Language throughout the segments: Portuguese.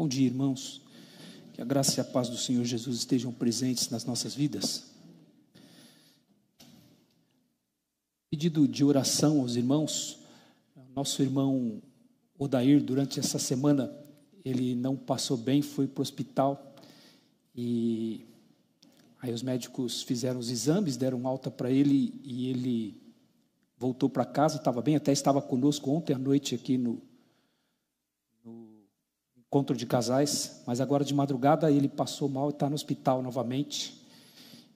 Bom dia, irmãos. Que a graça e a paz do Senhor Jesus estejam presentes nas nossas vidas. Pedido de oração aos irmãos. Nosso irmão Odair, durante essa semana, ele não passou bem, foi para o hospital. E aí os médicos fizeram os exames, deram alta para ele e ele voltou para casa, estava bem, até estava conosco ontem à noite aqui no encontro de casais, mas agora de madrugada ele passou mal e está no hospital novamente.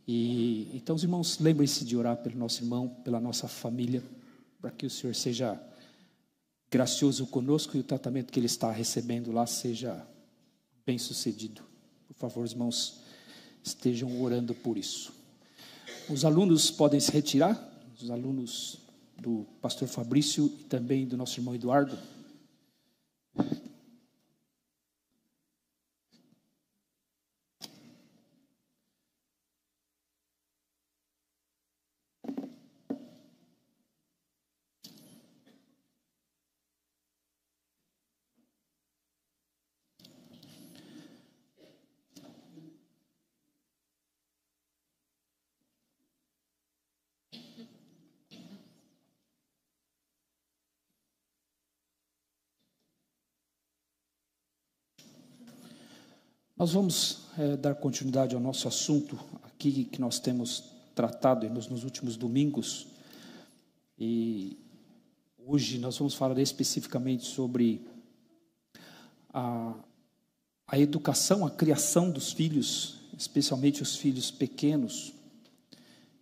E então os irmãos, lembrem-se de orar pelo nosso irmão, pela nossa família, para que o Senhor seja gracioso conosco e o tratamento que ele está recebendo lá seja bem sucedido. Por favor, irmãos, estejam orando por isso. Os alunos podem se retirar, os alunos do pastor Fabrício e também do nosso irmão Eduardo. Nós vamos dar continuidade ao nosso assunto aqui que nós temos tratado nos últimos domingos. E hoje nós vamos falar especificamente sobre a educação, a criação dos filhos, especialmente os filhos pequenos.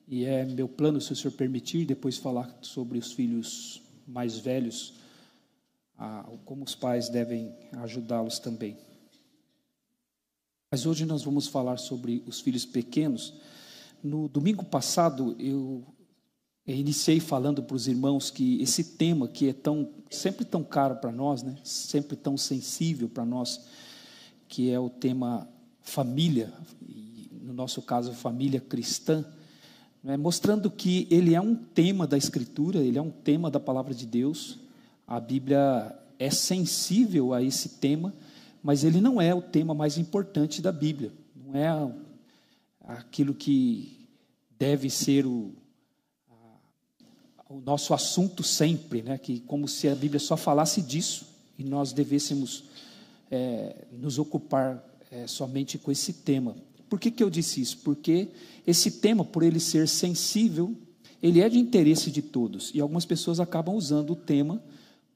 E é meu plano, se o Senhor permitir, depois falar sobre os filhos mais velhos, como os pais devem ajudá-los também. Mas hoje nós vamos falar sobre os filhos pequenos. No domingo passado, eu iniciei falando para os irmãos que esse tema que é sempre tão caro para nós, né? Sempre tão sensível para nós, que é o tema família, e no nosso caso, família cristã, né? Mostrando que ele é um tema da Escritura, ele é um tema da Palavra de Deus. A Bíblia é sensível a esse tema, mas ele não é o tema mais importante da Bíblia, não é aquilo que deve ser o nosso assunto sempre, né? Que como se a Bíblia só falasse disso e nós devêssemos nos ocupar somente com esse tema. Por que eu disse isso? Porque esse tema, por ele ser sensível, ele é de interesse de todos, e algumas pessoas acabam usando o tema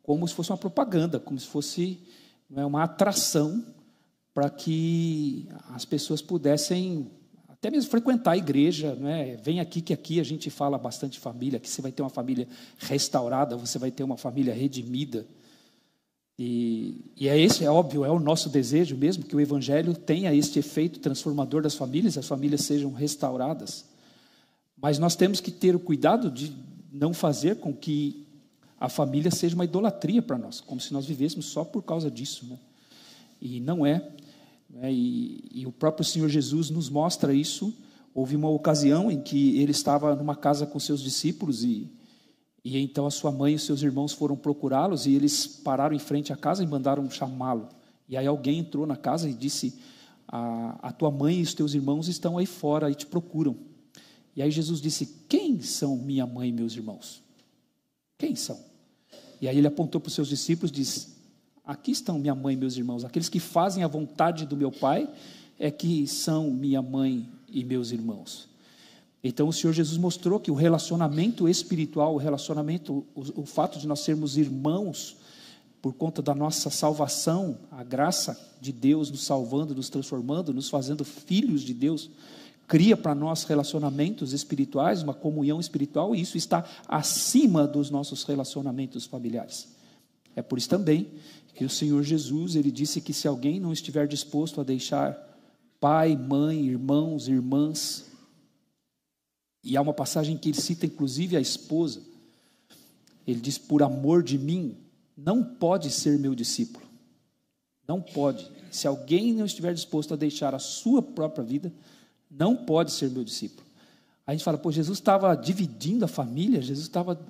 como se fosse uma propaganda, como se fosse uma atração para que as pessoas pudessem até mesmo frequentar a igreja, né? Vem aqui que aqui a gente fala bastante família, aqui você vai ter uma família restaurada, você vai ter uma família redimida. E é óbvio, é o nosso desejo mesmo, que o Evangelho tenha este efeito transformador das famílias, as famílias sejam restauradas. Mas nós temos que ter o cuidado de não fazer com que a família seja uma idolatria para nós, como se nós vivêssemos só por causa disso, né? E não é, né? E o próprio Senhor Jesus nos mostra isso. Houve uma ocasião em que ele estava numa casa com seus discípulos e então a sua mãe e os seus irmãos foram procurá-los, e eles pararam em frente à casa e mandaram chamá-lo. E aí alguém entrou na casa e disse: a tua mãe e os teus irmãos estão aí fora e te procuram. E aí Jesus disse: quem são minha mãe e meus irmãos? Quem são? E aí ele apontou para os seus discípulos e disse: aqui estão minha mãe e meus irmãos, aqueles que fazem a vontade do meu Pai é que são minha mãe e meus irmãos. Então o Senhor Jesus mostrou que o relacionamento espiritual, o fato de nós sermos irmãos por conta da nossa salvação, a graça de Deus nos salvando, nos transformando, nos fazendo filhos de Deus, cria para nós relacionamentos espirituais, uma comunhão espiritual, e isso está acima dos nossos relacionamentos familiares. É por isso também que o Senhor Jesus, ele disse que se alguém não estiver disposto a deixar pai, mãe, irmãos, irmãs, e há uma passagem que ele cita inclusive a esposa, ele diz: por amor de mim, não pode ser meu discípulo. Não pode. Se alguém não estiver disposto a deixar a sua própria vida, não pode ser meu discípulo. A gente fala: pô, Jesus estava dividindo a família, Jesus estava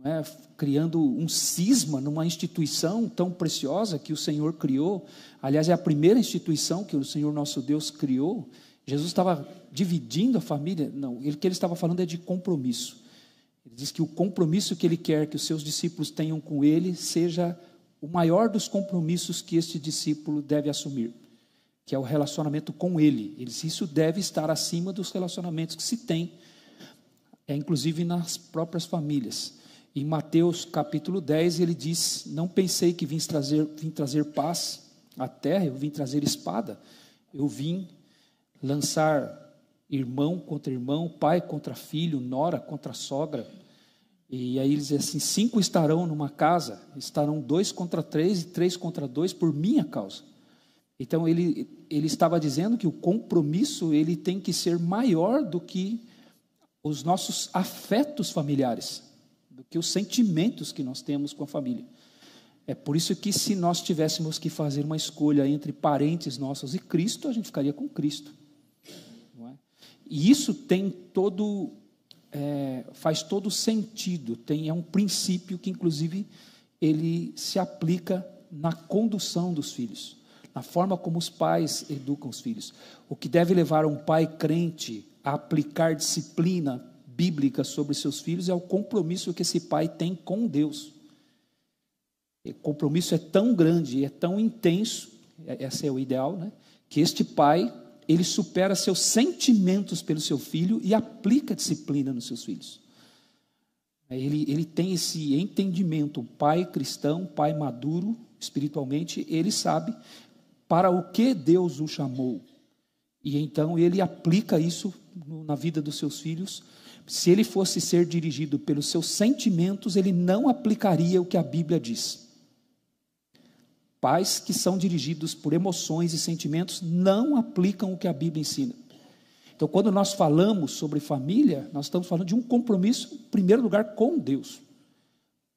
não é? Criando um cisma numa instituição tão preciosa que o Senhor criou. Aliás, é a primeira instituição que o Senhor nosso Deus criou. Jesus estava dividindo a família? Não, o que ele estava falando é de compromisso. Ele diz que o compromisso que ele quer que os seus discípulos tenham com ele seja o maior dos compromissos que este discípulo deve assumir, que é o relacionamento com ele. Ele diz, isso deve estar acima dos relacionamentos que se tem, inclusive nas próprias famílias. Em Mateus capítulo 10, ele diz, não pensei que vim trazer paz à terra, eu vim trazer espada, eu vim lançar irmão contra irmão, pai contra filho, nora contra sogra. E aí ele diz assim, 5 estarão numa casa, estarão 2 contra 3 e 3 contra 2 por minha causa. Então ele estava dizendo que o compromisso ele tem que ser maior do que os nossos afetos familiares, do que os sentimentos que nós temos com a família. É por isso que se nós tivéssemos que fazer uma escolha entre parentes nossos e Cristo, a gente ficaria com Cristo. Não é? E isso tem faz todo sentido, é um princípio que inclusive ele se aplica na condução dos filhos, na forma como os pais educam os filhos. O que deve levar um pai crente a aplicar disciplina bíblica sobre seus filhos é o compromisso que esse pai tem com Deus. O compromisso é tão grande, é tão intenso, esse é o ideal, né? Que este pai, ele supera seus sentimentos pelo seu filho e aplica disciplina nos seus filhos. Ele tem esse entendimento, o pai cristão, pai maduro espiritualmente, ele sabe para o que Deus o chamou. E então ele aplica isso na vida dos seus filhos. Se ele fosse ser dirigido pelos seus sentimentos, ele não aplicaria o que a Bíblia diz. Pais que são dirigidos por emoções e sentimentos não aplicam o que a Bíblia ensina. Então, quando nós falamos sobre família, nós estamos falando de um compromisso, em primeiro lugar, com Deus,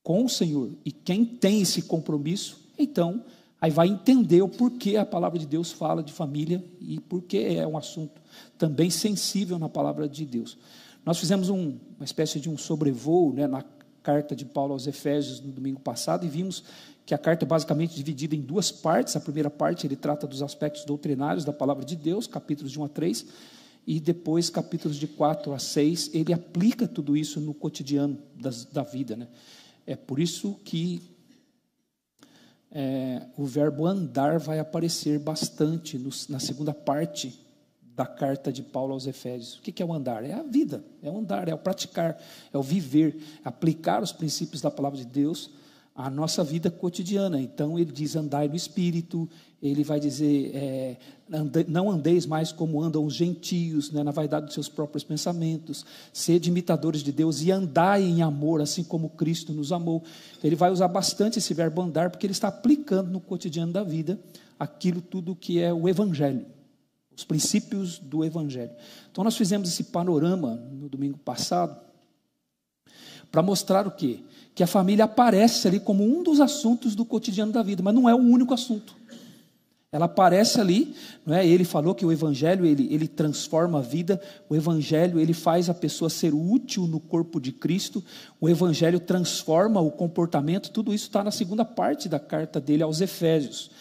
com o Senhor. E quem tem esse compromisso, então, aí vai entender o porquê a palavra de Deus fala de família e porquê é um assunto também sensível na palavra de Deus. Nós fizemos uma espécie de um sobrevoo, né, na carta de Paulo aos Efésios no domingo passado e vimos que a carta é basicamente dividida em 2 partes. A primeira parte, ele trata dos aspectos doutrinários da palavra de Deus, capítulos de 1 a 3, e depois capítulos de 4 a 6, ele aplica tudo isso no cotidiano da vida, né? É por isso que o verbo andar vai aparecer bastante na segunda parte da carta de Paulo aos Efésios. O que é o andar? É a vida, é o andar, é o praticar, é o viver, aplicar os princípios da palavra de Deus à nossa vida cotidiana. Então ele diz, andai no Espírito, ele vai dizer, não andeis mais como andam os gentios, né, na vaidade dos seus próprios pensamentos, sede imitadores de Deus e andai em amor, assim como Cristo nos amou. Ele vai usar bastante esse verbo andar, porque ele está aplicando no cotidiano da vida aquilo tudo que é o Evangelho, os princípios do Evangelho. Então nós fizemos esse panorama no domingo passado, para mostrar o quê? Que a família aparece ali como um dos assuntos do cotidiano da vida, mas não é o único assunto. Ela aparece ali, não é? Ele falou que o Evangelho, ele transforma a vida, o Evangelho, ele faz a pessoa ser útil no corpo de Cristo, o Evangelho transforma o comportamento, tudo isso está na segunda parte da carta dele aos Efésios,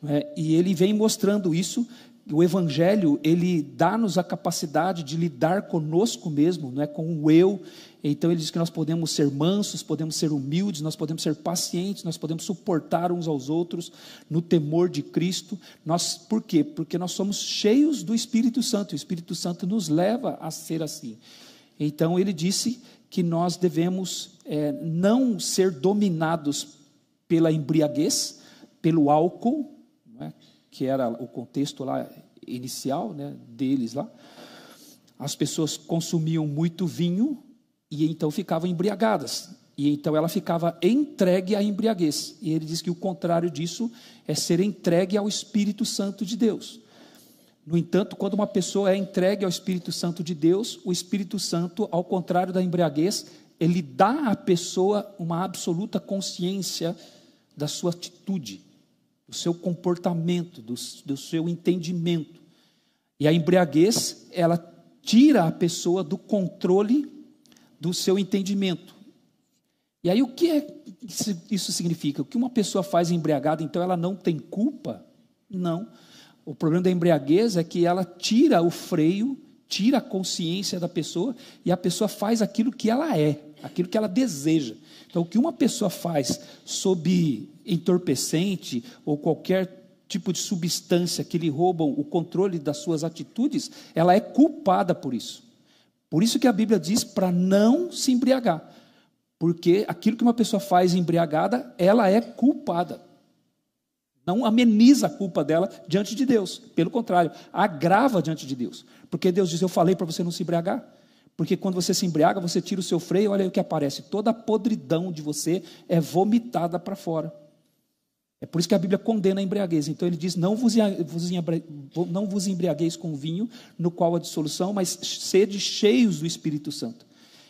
não é? E ele vem mostrando isso. O Evangelho, ele dá-nos a capacidade de lidar conosco mesmo, não é? Com o eu. Então ele diz que nós podemos ser mansos, podemos ser humildes, nós podemos ser pacientes, nós podemos suportar uns aos outros no temor de Cristo. Por quê? Porque nós somos cheios do Espírito Santo, o Espírito Santo nos leva a ser assim. Então ele disse que nós devemos não ser dominados pela embriaguez, pelo álcool, não é? Que era o contexto lá inicial, né, deles lá. As pessoas consumiam muito vinho e então ficavam embriagadas. E então ela ficava entregue à embriaguez. E ele diz que o contrário disso é ser entregue ao Espírito Santo de Deus. No entanto, quando uma pessoa é entregue ao Espírito Santo de Deus, o Espírito Santo, ao contrário da embriaguez, ele dá à pessoa uma absoluta consciência da sua atitude, do seu comportamento, do seu entendimento. E a embriaguez, ela tira a pessoa do controle do seu entendimento. E aí o que isso significa? O que uma pessoa faz embriagada, então ela não tem culpa? Não. O problema da embriaguez é que ela tira o freio, tira a consciência da pessoa, e a pessoa faz aquilo que ela é, aquilo que ela deseja. Então o que uma pessoa faz sob entorpecente ou qualquer tipo de substância que lhe roubam o controle das suas atitudes, ela é culpada por isso. Por isso que a Bíblia diz para não se embriagar. Porque aquilo que uma pessoa faz embriagada, ela é culpada. Não ameniza a culpa dela diante de Deus. Pelo contrário, agrava diante de Deus. Porque Deus diz, eu falei para você não se embriagar. Porque quando você se embriaga, você tira o seu freio, olha aí o que aparece. Toda a podridão de você é vomitada para fora. É por isso que a Bíblia condena a embriaguez. Então ele diz, não vos embriagueis com vinho, no qual há dissolução, mas sede cheios do Espírito Santo.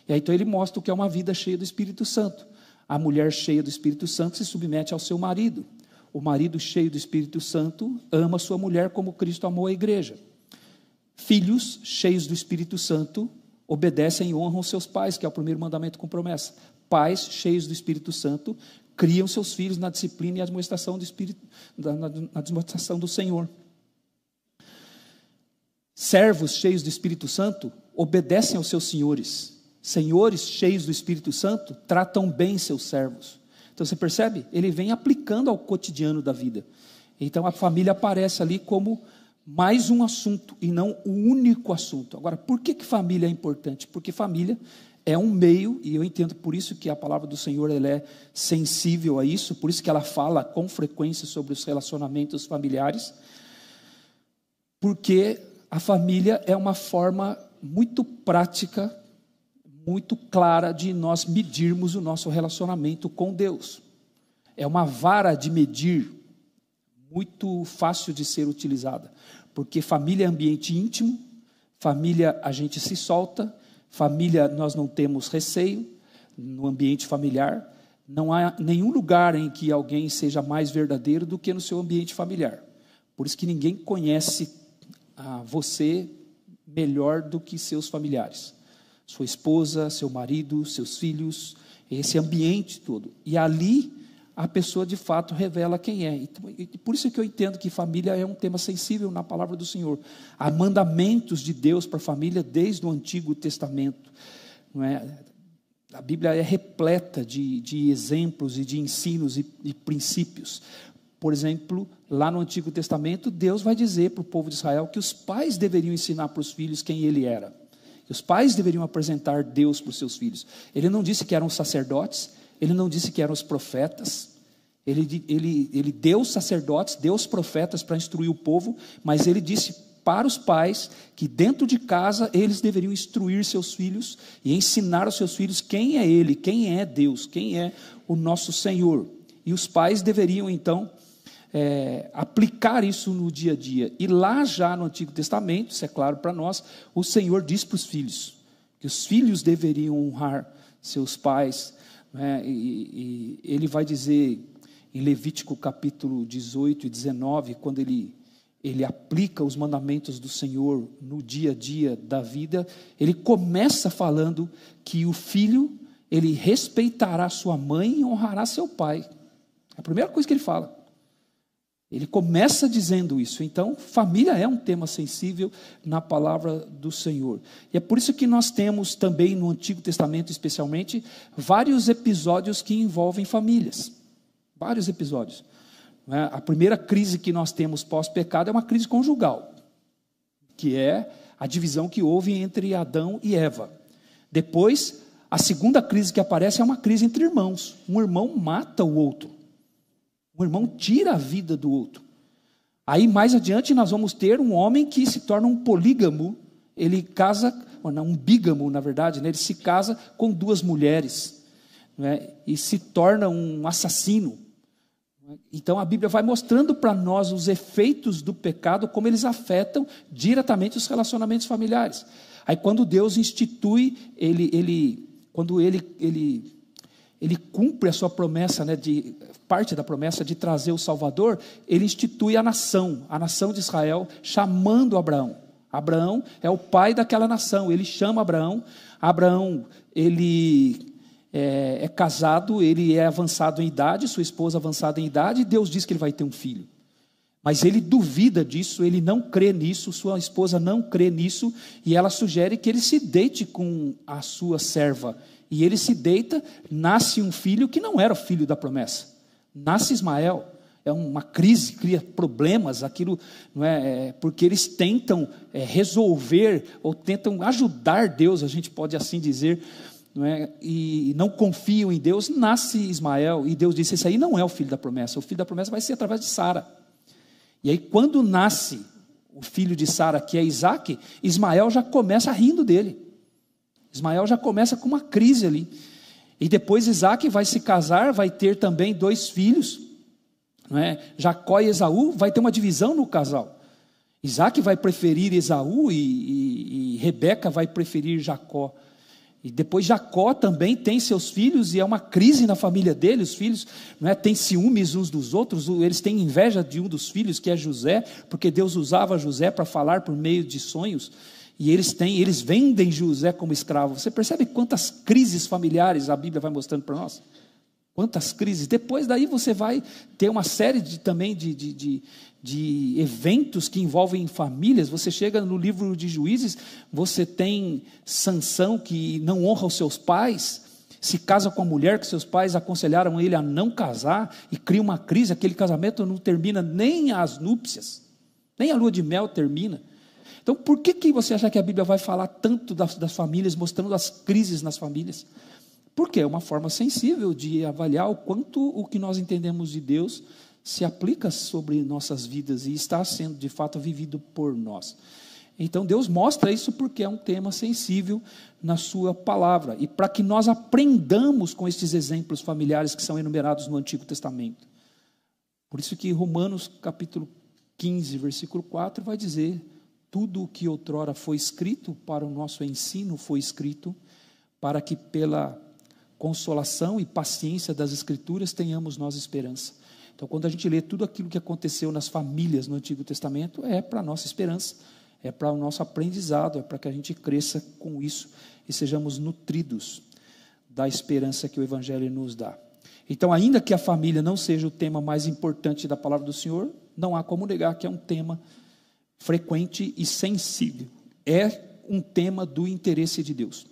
E aí então ele mostra o que é uma vida cheia do Espírito Santo. A mulher cheia do Espírito Santo se submete ao seu marido. O marido cheio do Espírito Santo ama sua mulher como Cristo amou a igreja. Filhos cheios do Espírito Santo obedecem e honram os seus pais, que é o primeiro mandamento com promessa. Pais cheios do Espírito Santo criam seus filhos na disciplina e admoestação do Espírito, na admoestação do Senhor. Servos cheios do Espírito Santo obedecem aos seus senhores. Senhores cheios do Espírito Santo tratam bem seus servos. Então você percebe? Ele vem aplicando ao cotidiano da vida. Então a família aparece ali como mais um assunto e não o único assunto. Agora, por que família é importante? Porque família é um meio, e eu entendo por isso que a palavra do Senhor ela é sensível a isso, por isso que ela fala com frequência sobre os relacionamentos familiares, porque a família é uma forma muito prática, muito clara de nós medirmos o nosso relacionamento com Deus. É uma vara de medir muito fácil de ser utilizada, porque família é ambiente íntimo, família a gente se solta, família nós não temos receio, no ambiente familiar, não há nenhum lugar em que alguém seja mais verdadeiro do que no seu ambiente familiar. Por isso que ninguém conhece você melhor do que seus familiares. Sua esposa, seu marido, seus filhos, esse ambiente todo. E ali a pessoa de fato revela quem é. E por isso que eu entendo que família é um tema sensível na palavra do Senhor. Há mandamentos de Deus para a família desde o Antigo Testamento. Não é? A Bíblia é repleta de exemplos e de ensinos e princípios. Por exemplo, lá no Antigo Testamento, Deus vai dizer para o povo de Israel que os pais deveriam ensinar para os filhos quem ele era. Os pais deveriam apresentar Deus para os seus filhos. Ele não disse que eram os sacerdotes, ele não disse que eram os profetas, ele deu os sacerdotes, deu os profetas para instruir o povo, mas ele disse para os pais que dentro de casa eles deveriam instruir seus filhos e ensinar aos seus filhos quem é ele, quem é Deus, quem é o nosso Senhor. E os pais deveriam então aplicar isso no dia a dia. E lá já no Antigo Testamento, isso é claro para nós, o Senhor diz para os filhos, que os filhos deveriam honrar seus pais, né? E ele vai dizer em Levítico capítulo 18 e 19, quando ele aplica os mandamentos do Senhor no dia a dia da vida, ele começa falando que o filho, ele respeitará sua mãe e honrará seu pai. É a primeira coisa que ele fala. Ele começa dizendo isso. Então, família é um tema sensível na palavra do Senhor. E é por isso que nós temos também no Antigo Testamento, especialmente, vários episódios que envolvem famílias. Vários episódios. A primeira crise que nós temos pós-pecado é uma crise conjugal, que é a divisão que houve entre Adão e Eva. Depois, a segunda crise que aparece é uma crise entre irmãos. Um irmão mata o outro. Um irmão tira a vida do outro. Aí mais adiante nós vamos ter um homem que se torna um polígamo. Ele casa, um bígamo na verdade, né? Ele se casa com duas mulheres, né? E se torna um assassino. Então a Bíblia vai mostrando para nós os efeitos do pecado, como eles afetam diretamente os relacionamentos familiares. Aí quando Deus institui, quando ele cumpre a sua promessa, né, parte da promessa de trazer o Salvador, ele institui a nação de Israel, chamando Abraão. Abraão é o pai daquela nação, ele chama Abraão, ele é casado, ele é avançado em idade, sua esposa avançada em idade, e Deus diz que ele vai ter um filho. Mas ele duvida disso, ele não crê nisso, sua esposa não crê nisso, e ela sugere que ele se deite com a sua serva. E ele se deita, nasce um filho que não era o filho da promessa. Nasce Ismael. É uma crise, cria problemas, aquilo não porque eles tentam resolver, ou tentam ajudar Deus, a gente pode assim dizer, e não confiam em Deus. Nasce Ismael, e Deus disse: esse aí não é o filho da promessa, o filho da promessa vai ser através de Sara. E aí quando nasce o filho de Sara, que é Isaque, Ismael já começa rindo dele, Ismael já começa com uma crise ali, e depois Isaque vai se casar, vai ter também 2 filhos, Jacó e Esaú, vai ter uma divisão no casal. Isaque vai preferir Esaú e Rebeca vai preferir Jacó. E depois Jacó também tem seus filhos, e é uma crise na família dele. Os filhos têm ciúmes uns dos outros, eles têm inveja de um dos filhos, que é José, porque Deus usava José para falar por meio de sonhos, e eles vendem José como escravo. Você percebe quantas crises familiares a Bíblia vai mostrando para nós? Quantas crises. Depois daí você vai ter uma série de eventos que envolvem famílias. Você chega no livro de Juízes, você tem Sansão que não honra os seus pais, se casa com a mulher que seus pais aconselharam ele a não casar, e cria uma crise. Aquele casamento não termina nem as núpcias, nem a lua de mel termina. Então por que você acha que a Bíblia vai falar tanto das famílias, mostrando as crises nas famílias? Porque é uma forma sensível de avaliar o quanto o que nós entendemos de Deus se aplica sobre nossas vidas e está sendo de fato vivido por nós. Então Deus mostra isso porque é um tema sensível na sua palavra, e para que nós aprendamos com estes exemplos familiares que são enumerados no Antigo Testamento. Por isso que Romanos capítulo 15, versículo 4 vai dizer: tudo o que outrora foi escrito para o nosso ensino foi escrito para que pela consolação e paciência das Escrituras tenhamos nós esperança. Então quando a gente lê tudo aquilo que aconteceu nas famílias no Antigo Testamento, é para a nossa esperança, é para o nosso aprendizado, é para que a gente cresça com isso e sejamos nutridos da esperança que o Evangelho nos dá. Então, ainda que a família não seja o tema mais importante da palavra do Senhor, não há como negar que é um tema frequente e sensível. É um tema do interesse de Deus,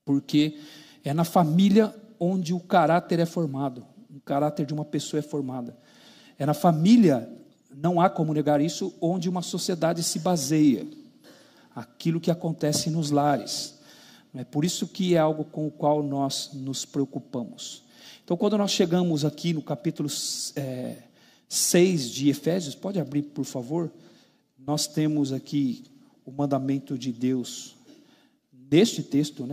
porque é na família onde o caráter é formado, o caráter de uma pessoa é formada. É na família, não há como negar isso, onde uma sociedade se baseia, aquilo que acontece nos lares. É por isso que é algo com o qual nós nos preocupamos. Então, quando nós chegamos aqui no capítulo 6 de Efésios, pode abrir, por favor? Nós temos aqui o mandamento de Deus, neste texto,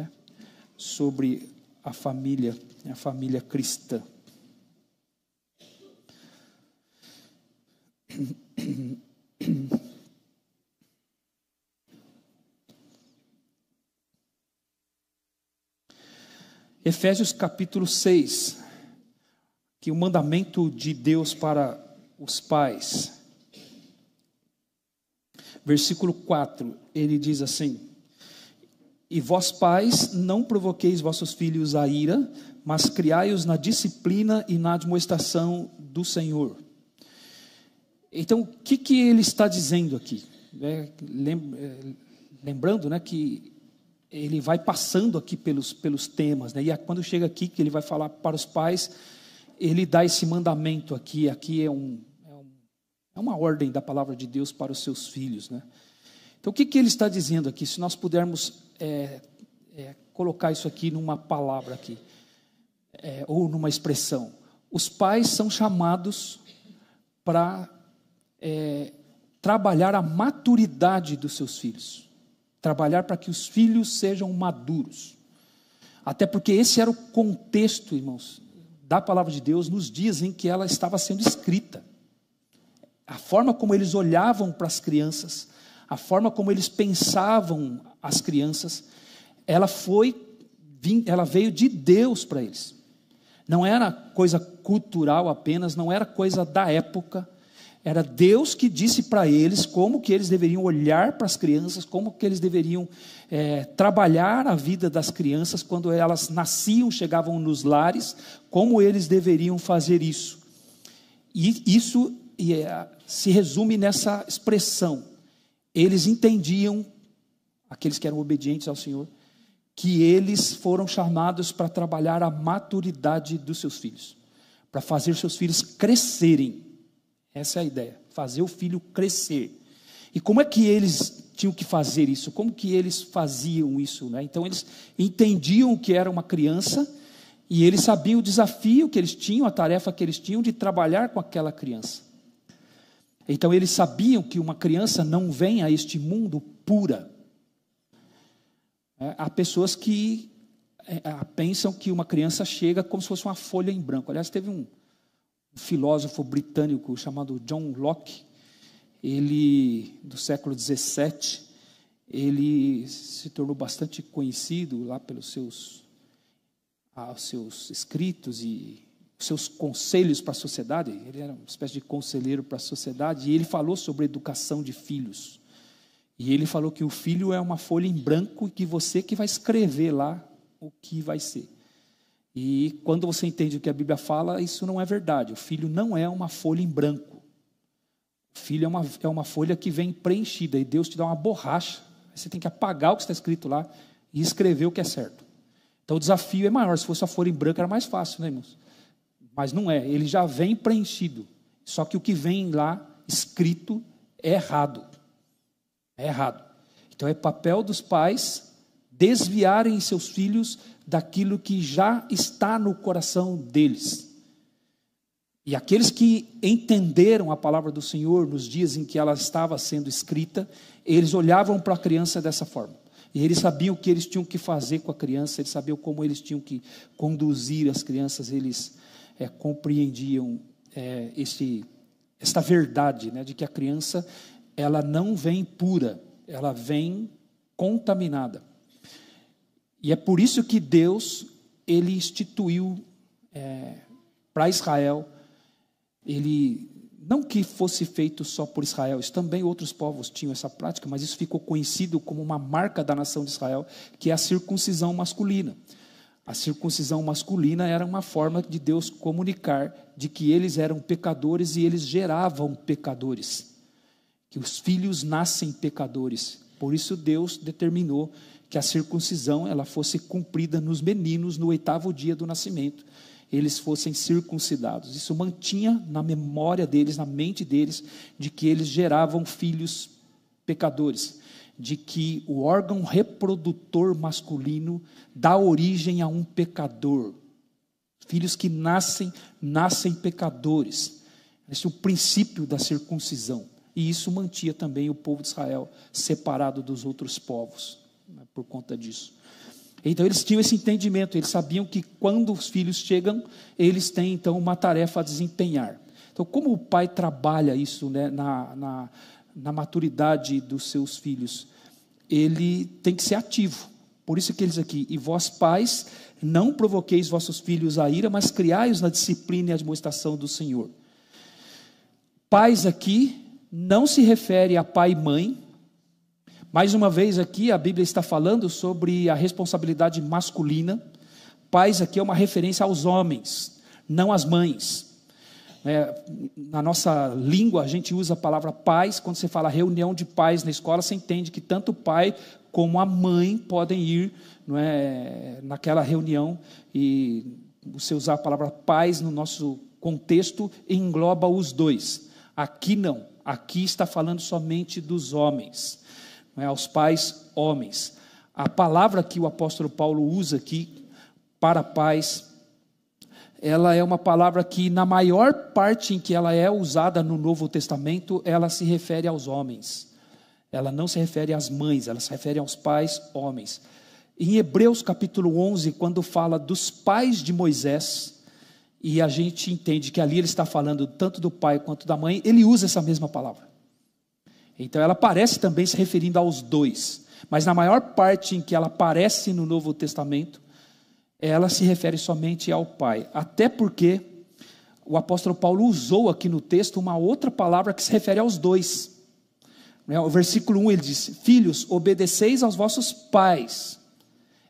sobre a família cristã. Efésios capítulo 6, que o mandamento de Deus para os pais. Versículo 4, ele diz assim: e vós pais, não provoqueis vossos filhos a ira, mas criai-os na disciplina e na admoestação do Senhor. Então, o que ele está dizendo aqui? Lembrando que ele vai passando aqui pelos temas, e quando chega aqui, que ele vai falar para os pais, ele dá esse mandamento aqui é uma ordem da palavra de Deus para os seus filhos, Então o que ele está dizendo aqui? Se nós pudermos colocar isso aqui numa palavra aqui, ou numa expressão: os pais são chamados para trabalhar a maturidade dos seus filhos, trabalhar para que os filhos sejam maduros, até porque esse era o contexto, irmãos, da palavra de Deus nos dias em que ela estava sendo escrita. A forma como eles olhavam para as crianças, a forma como eles pensavam as crianças, ela veio de Deus para eles. Não era coisa cultural apenas, não era coisa da época, Era Deus que disse para eles como que eles deveriam olhar para as crianças, como que eles deveriam trabalhar a vida das crianças quando elas nasciam, chegavam nos lares, como eles deveriam fazer isso. E isso se resume nessa expressão. Eles entendiam, aqueles que eram obedientes ao Senhor, que eles foram chamados para trabalhar a maturidade dos seus filhos, para fazer seus filhos crescerem. Essa é a ideia, fazer o filho crescer. E como é que eles tinham que fazer isso? Como que eles faziam isso, né? Então eles entendiam o que era uma criança e eles sabiam o desafio que eles tinham, a tarefa que eles tinham de trabalhar com aquela criança. Então eles sabiam que uma criança não vem a este mundo pura. Há pessoas que pensam que uma criança chega como se fosse uma folha em branco. Aliás, teve um filósofo britânico chamado John Locke, ele, do século XVII, ele se tornou bastante conhecido lá pelos seus escritos e seus conselhos para a sociedade. Ele era uma espécie de conselheiro para a sociedade, e ele falou sobre educação de filhos. E ele falou que o filho é uma folha em branco e que você que vai escrever lá o que vai ser. E quando você entende o que a Bíblia fala, isso não é verdade. O filho não é uma folha em branco. O filho é uma folha que vem preenchida, e Deus te dá uma borracha. Você tem que apagar o que está escrito lá e escrever o que é certo. Então o desafio é maior. Se fosse a folha em branco era mais fácil, né, irmãos? Mas não é, ele já vem preenchido. Só que o que vem lá escrito é errado. É errado. Então é papel dos pais desviarem seus filhos daquilo que já está no coração deles. E aqueles que entenderam a palavra do Senhor nos dias em que ela estava sendo escrita, eles olhavam para a criança dessa forma. E eles sabiam o que eles tinham que fazer com a criança, eles sabiam como eles tinham que conduzir as crianças, eles compreendiam esta verdade, né, de que a criança ela não vem pura, ela vem contaminada. E é por isso que Deus, ele instituiu para Israel, ele, não que fosse feito só por Israel, isso também outros povos tinham essa prática, mas isso ficou conhecido como uma marca da nação de Israel, que é a circuncisão masculina. A circuncisão masculina era uma forma de Deus comunicar de que eles eram pecadores e eles geravam pecadores, que os filhos nascem pecadores. Por isso Deus determinou que a circuncisão ela fosse cumprida nos meninos no 8º dia do nascimento, eles fossem circuncidados. Isso mantinha na memória deles, na mente deles, de que eles geravam filhos pecadores, de que o órgão reprodutor masculino dá origem a um pecador. Filhos que nascem pecadores. Esse é o princípio da circuncisão. E isso mantinha também o povo de Israel separado dos outros povos, né, por conta disso. Então eles tinham esse entendimento, eles sabiam que quando os filhos chegam, eles têm então uma tarefa a desempenhar. Então como o pai trabalha isso, né, na maturidade dos seus filhos? Ele tem que ser ativo. Por isso que eles aqui, e vós pais, não provoqueis vossos filhos a ira, mas criai-os na disciplina e admoestação do Senhor. Pais aqui não se refere a pai e mãe. Mais uma vez aqui a Bíblia está falando sobre a responsabilidade masculina. Pais aqui é uma referência aos homens, não às mães. Na nossa língua a gente usa a palavra pais. Quando você fala reunião de pais na escola, você entende que tanto o pai como a mãe podem ir, não é, naquela reunião. E você usar a palavra pais no nosso contexto engloba os dois. Aqui não, aqui está falando somente dos homens, não é, aos pais homens. A palavra que o apóstolo Paulo usa aqui para pais, ela é uma palavra que na maior parte em que ela é usada no Novo Testamento, ela se refere aos homens. Ela não se refere às mães, ela se refere aos pais homens. Em Hebreus capítulo 11, quando fala dos pais de Moisés, e a gente entende que ali ele está falando tanto do pai quanto da mãe, ele usa essa mesma palavra. Então ela parece também se referindo aos dois, mas na maior parte em que ela aparece no Novo Testamento, ela se refere somente ao pai, até porque o apóstolo Paulo usou aqui no texto uma outra palavra que se refere aos dois. O versículo 1 ele diz: filhos, obedeceis aos vossos pais.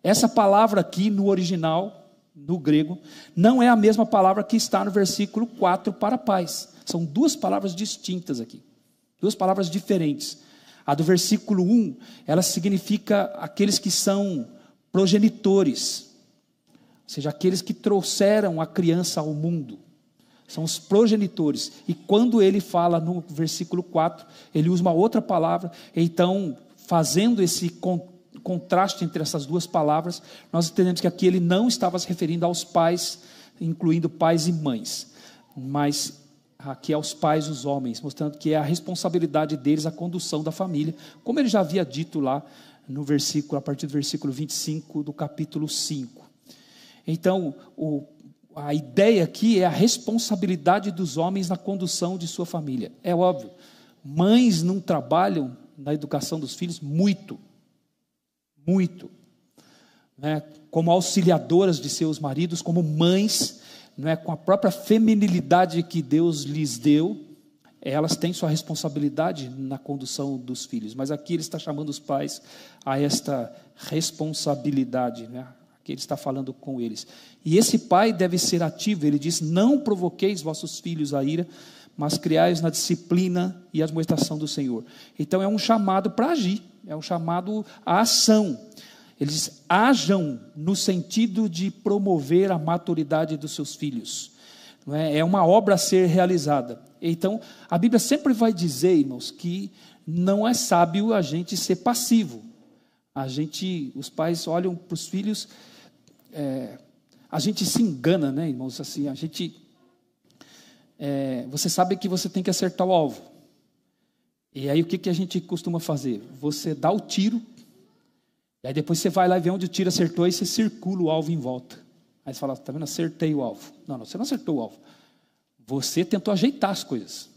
Essa palavra aqui no original, no grego, não é a mesma palavra que está no versículo 4 para pais. São duas palavras distintas aqui, duas palavras diferentes. A do versículo 1, ela significa aqueles que são progenitores, ou seja, aqueles que trouxeram a criança ao mundo, são os progenitores. E quando ele fala no versículo 4, ele usa uma outra palavra. Então, fazendo esse contraste entre essas duas palavras, nós entendemos que aqui ele não estava se referindo aos pais, incluindo pais e mães, mas aqui aos pais, os homens, mostrando que é a responsabilidade deles a condução da família, como ele já havia dito lá no versículo, a partir do versículo 25 do capítulo 5. Então, a ideia aqui é a responsabilidade dos homens na condução de sua família. É óbvio, mães não trabalham na educação dos filhos muito, né? Como auxiliadoras de seus maridos, como mães, não é? Com a própria feminilidade que Deus lhes deu, elas têm sua responsabilidade na condução dos filhos. Mas aqui ele está chamando os pais a esta responsabilidade, né? Que ele está falando com eles. E esse pai deve ser ativo. Ele diz: não provoqueis vossos filhos a ira, mas criai-os na disciplina e admoestação do Senhor. Então é um chamado para agir, é um chamado à ação. Ele diz: hajam no sentido de promover a maturidade dos seus filhos. Não é? É uma obra a ser realizada. Então a Bíblia sempre vai dizer, irmãos, que não é sábio a gente ser passivo. Os pais olham para os filhos, a gente se engana, né, irmãos? Assim, você sabe que você tem que acertar o alvo. E aí o que a gente costuma fazer? Você dá o tiro, e aí depois você vai lá e vê onde o tiro acertou, e você circula o alvo em volta. Aí você fala: está vendo? Acertei o alvo. Não, você não acertou o alvo. Você tentou ajeitar as coisas.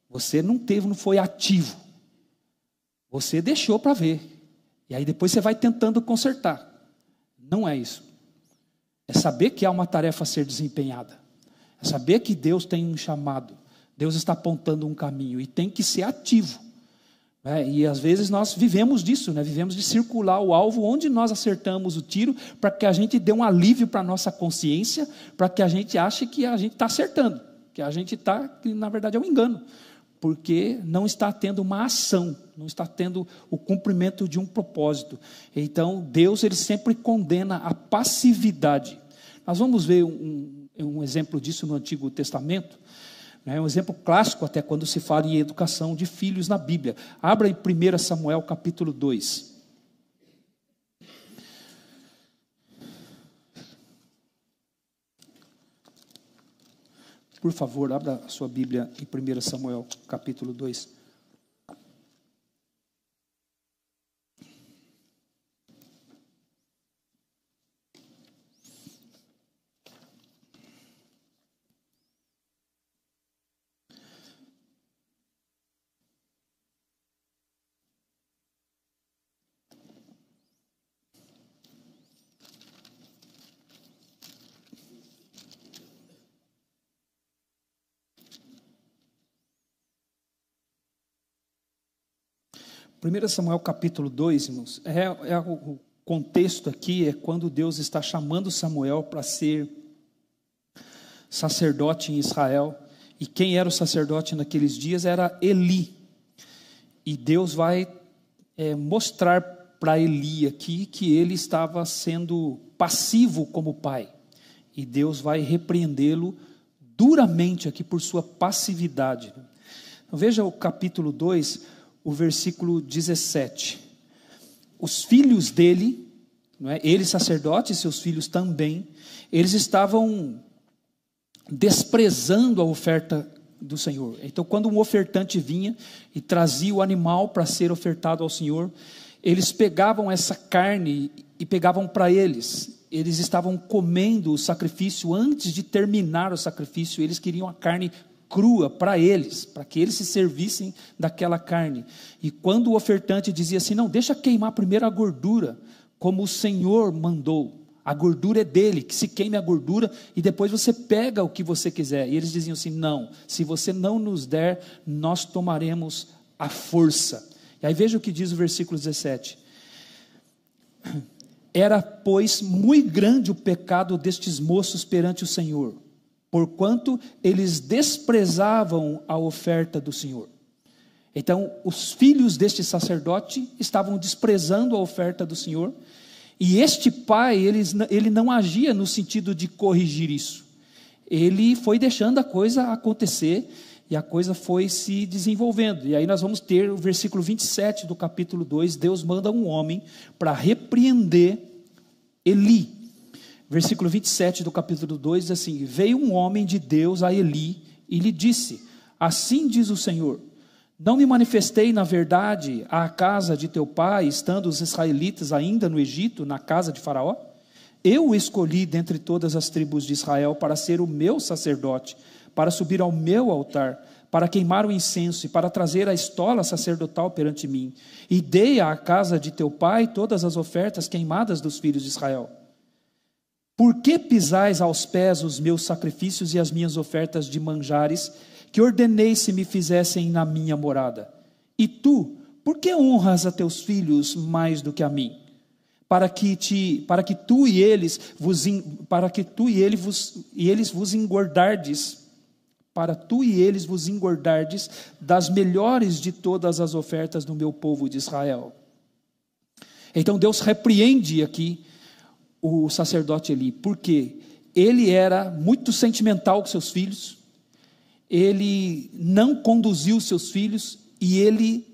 Você não foi ativo. Você deixou para ver. E aí depois você vai tentando consertar. Não é isso. É saber que há uma tarefa a ser desempenhada. É saber que Deus tem um chamado. Deus está apontando um caminho e tem que ser ativo. E às vezes nós vivemos disso, né? Vivemos de circular o alvo onde nós acertamos o tiro, para que a gente dê um alívio para a nossa consciência, para que a gente ache que a gente está acertando, que na verdade é um engano, porque não está tendo uma ação, não está tendo o cumprimento de um propósito. Então Deus, ele sempre condena a passividade. Nós vamos ver um exemplo disso no Antigo Testamento. É um exemplo clássico até quando se fala em educação de filhos na Bíblia. Abra em 1 Samuel capítulo 2. Por favor, abra a sua Bíblia em 1 Samuel capítulo 2. Primeiro Samuel capítulo 2, irmãos, o contexto aqui é quando Deus está chamando Samuel para ser sacerdote em Israel. E quem era o sacerdote naqueles dias era Eli. E Deus vai mostrar para Eli aqui que ele estava sendo passivo como pai. E Deus vai repreendê-lo duramente aqui por sua passividade. Então, veja o capítulo 2, o versículo 17. Os filhos dele, não é? Ele sacerdote e seus filhos também, eles estavam desprezando a oferta do Senhor. Então, quando um ofertante vinha e trazia o animal para ser ofertado ao Senhor, eles pegavam essa carne e pegavam para eles. Eles estavam comendo o sacrifício antes de terminar o sacrifício. Eles queriam a carne crua para eles, para que eles se servissem daquela carne. E quando o ofertante dizia assim: não, deixa queimar primeiro a gordura, como o Senhor mandou, a gordura é dele, que se queime a gordura e depois você pega o que você quiser. E eles diziam assim: não, se você não nos der, nós tomaremos a força. E aí veja o que diz o versículo 17: era, pois, muito grande o pecado destes moços perante o Senhor, porquanto eles desprezavam a oferta do Senhor. Então, os filhos deste sacerdote estavam desprezando a oferta do Senhor, e este pai, ele não agia no sentido de corrigir isso. Ele foi deixando a coisa acontecer, e a coisa foi se desenvolvendo. E aí nós vamos ter o versículo 27 do capítulo 2, Deus manda um homem para repreender Eli. Versículo 27 do capítulo 2 diz assim: veio um homem de Deus a Eli e lhe disse: assim diz o Senhor, não me manifestei na verdade à casa de teu pai, estando os israelitas ainda no Egito, na casa de Faraó? Eu o escolhi dentre todas as tribos de Israel para ser o meu sacerdote, para subir ao meu altar, para queimar o incenso e para trazer a estola sacerdotal perante mim. E dei à casa de teu pai todas as ofertas queimadas dos filhos de Israel. Por que pisais aos pés os meus sacrifícios e as minhas ofertas de manjares, que ordenei se me fizessem na minha morada? E tu, por que honras a teus filhos mais do que a mim? Para que tu e eles vos engordardes das melhores de todas as ofertas do meu povo de Israel. Então Deus repreende aqui o sacerdote Eli, porque ele era muito sentimental com seus filhos, ele não conduziu os seus filhos e ele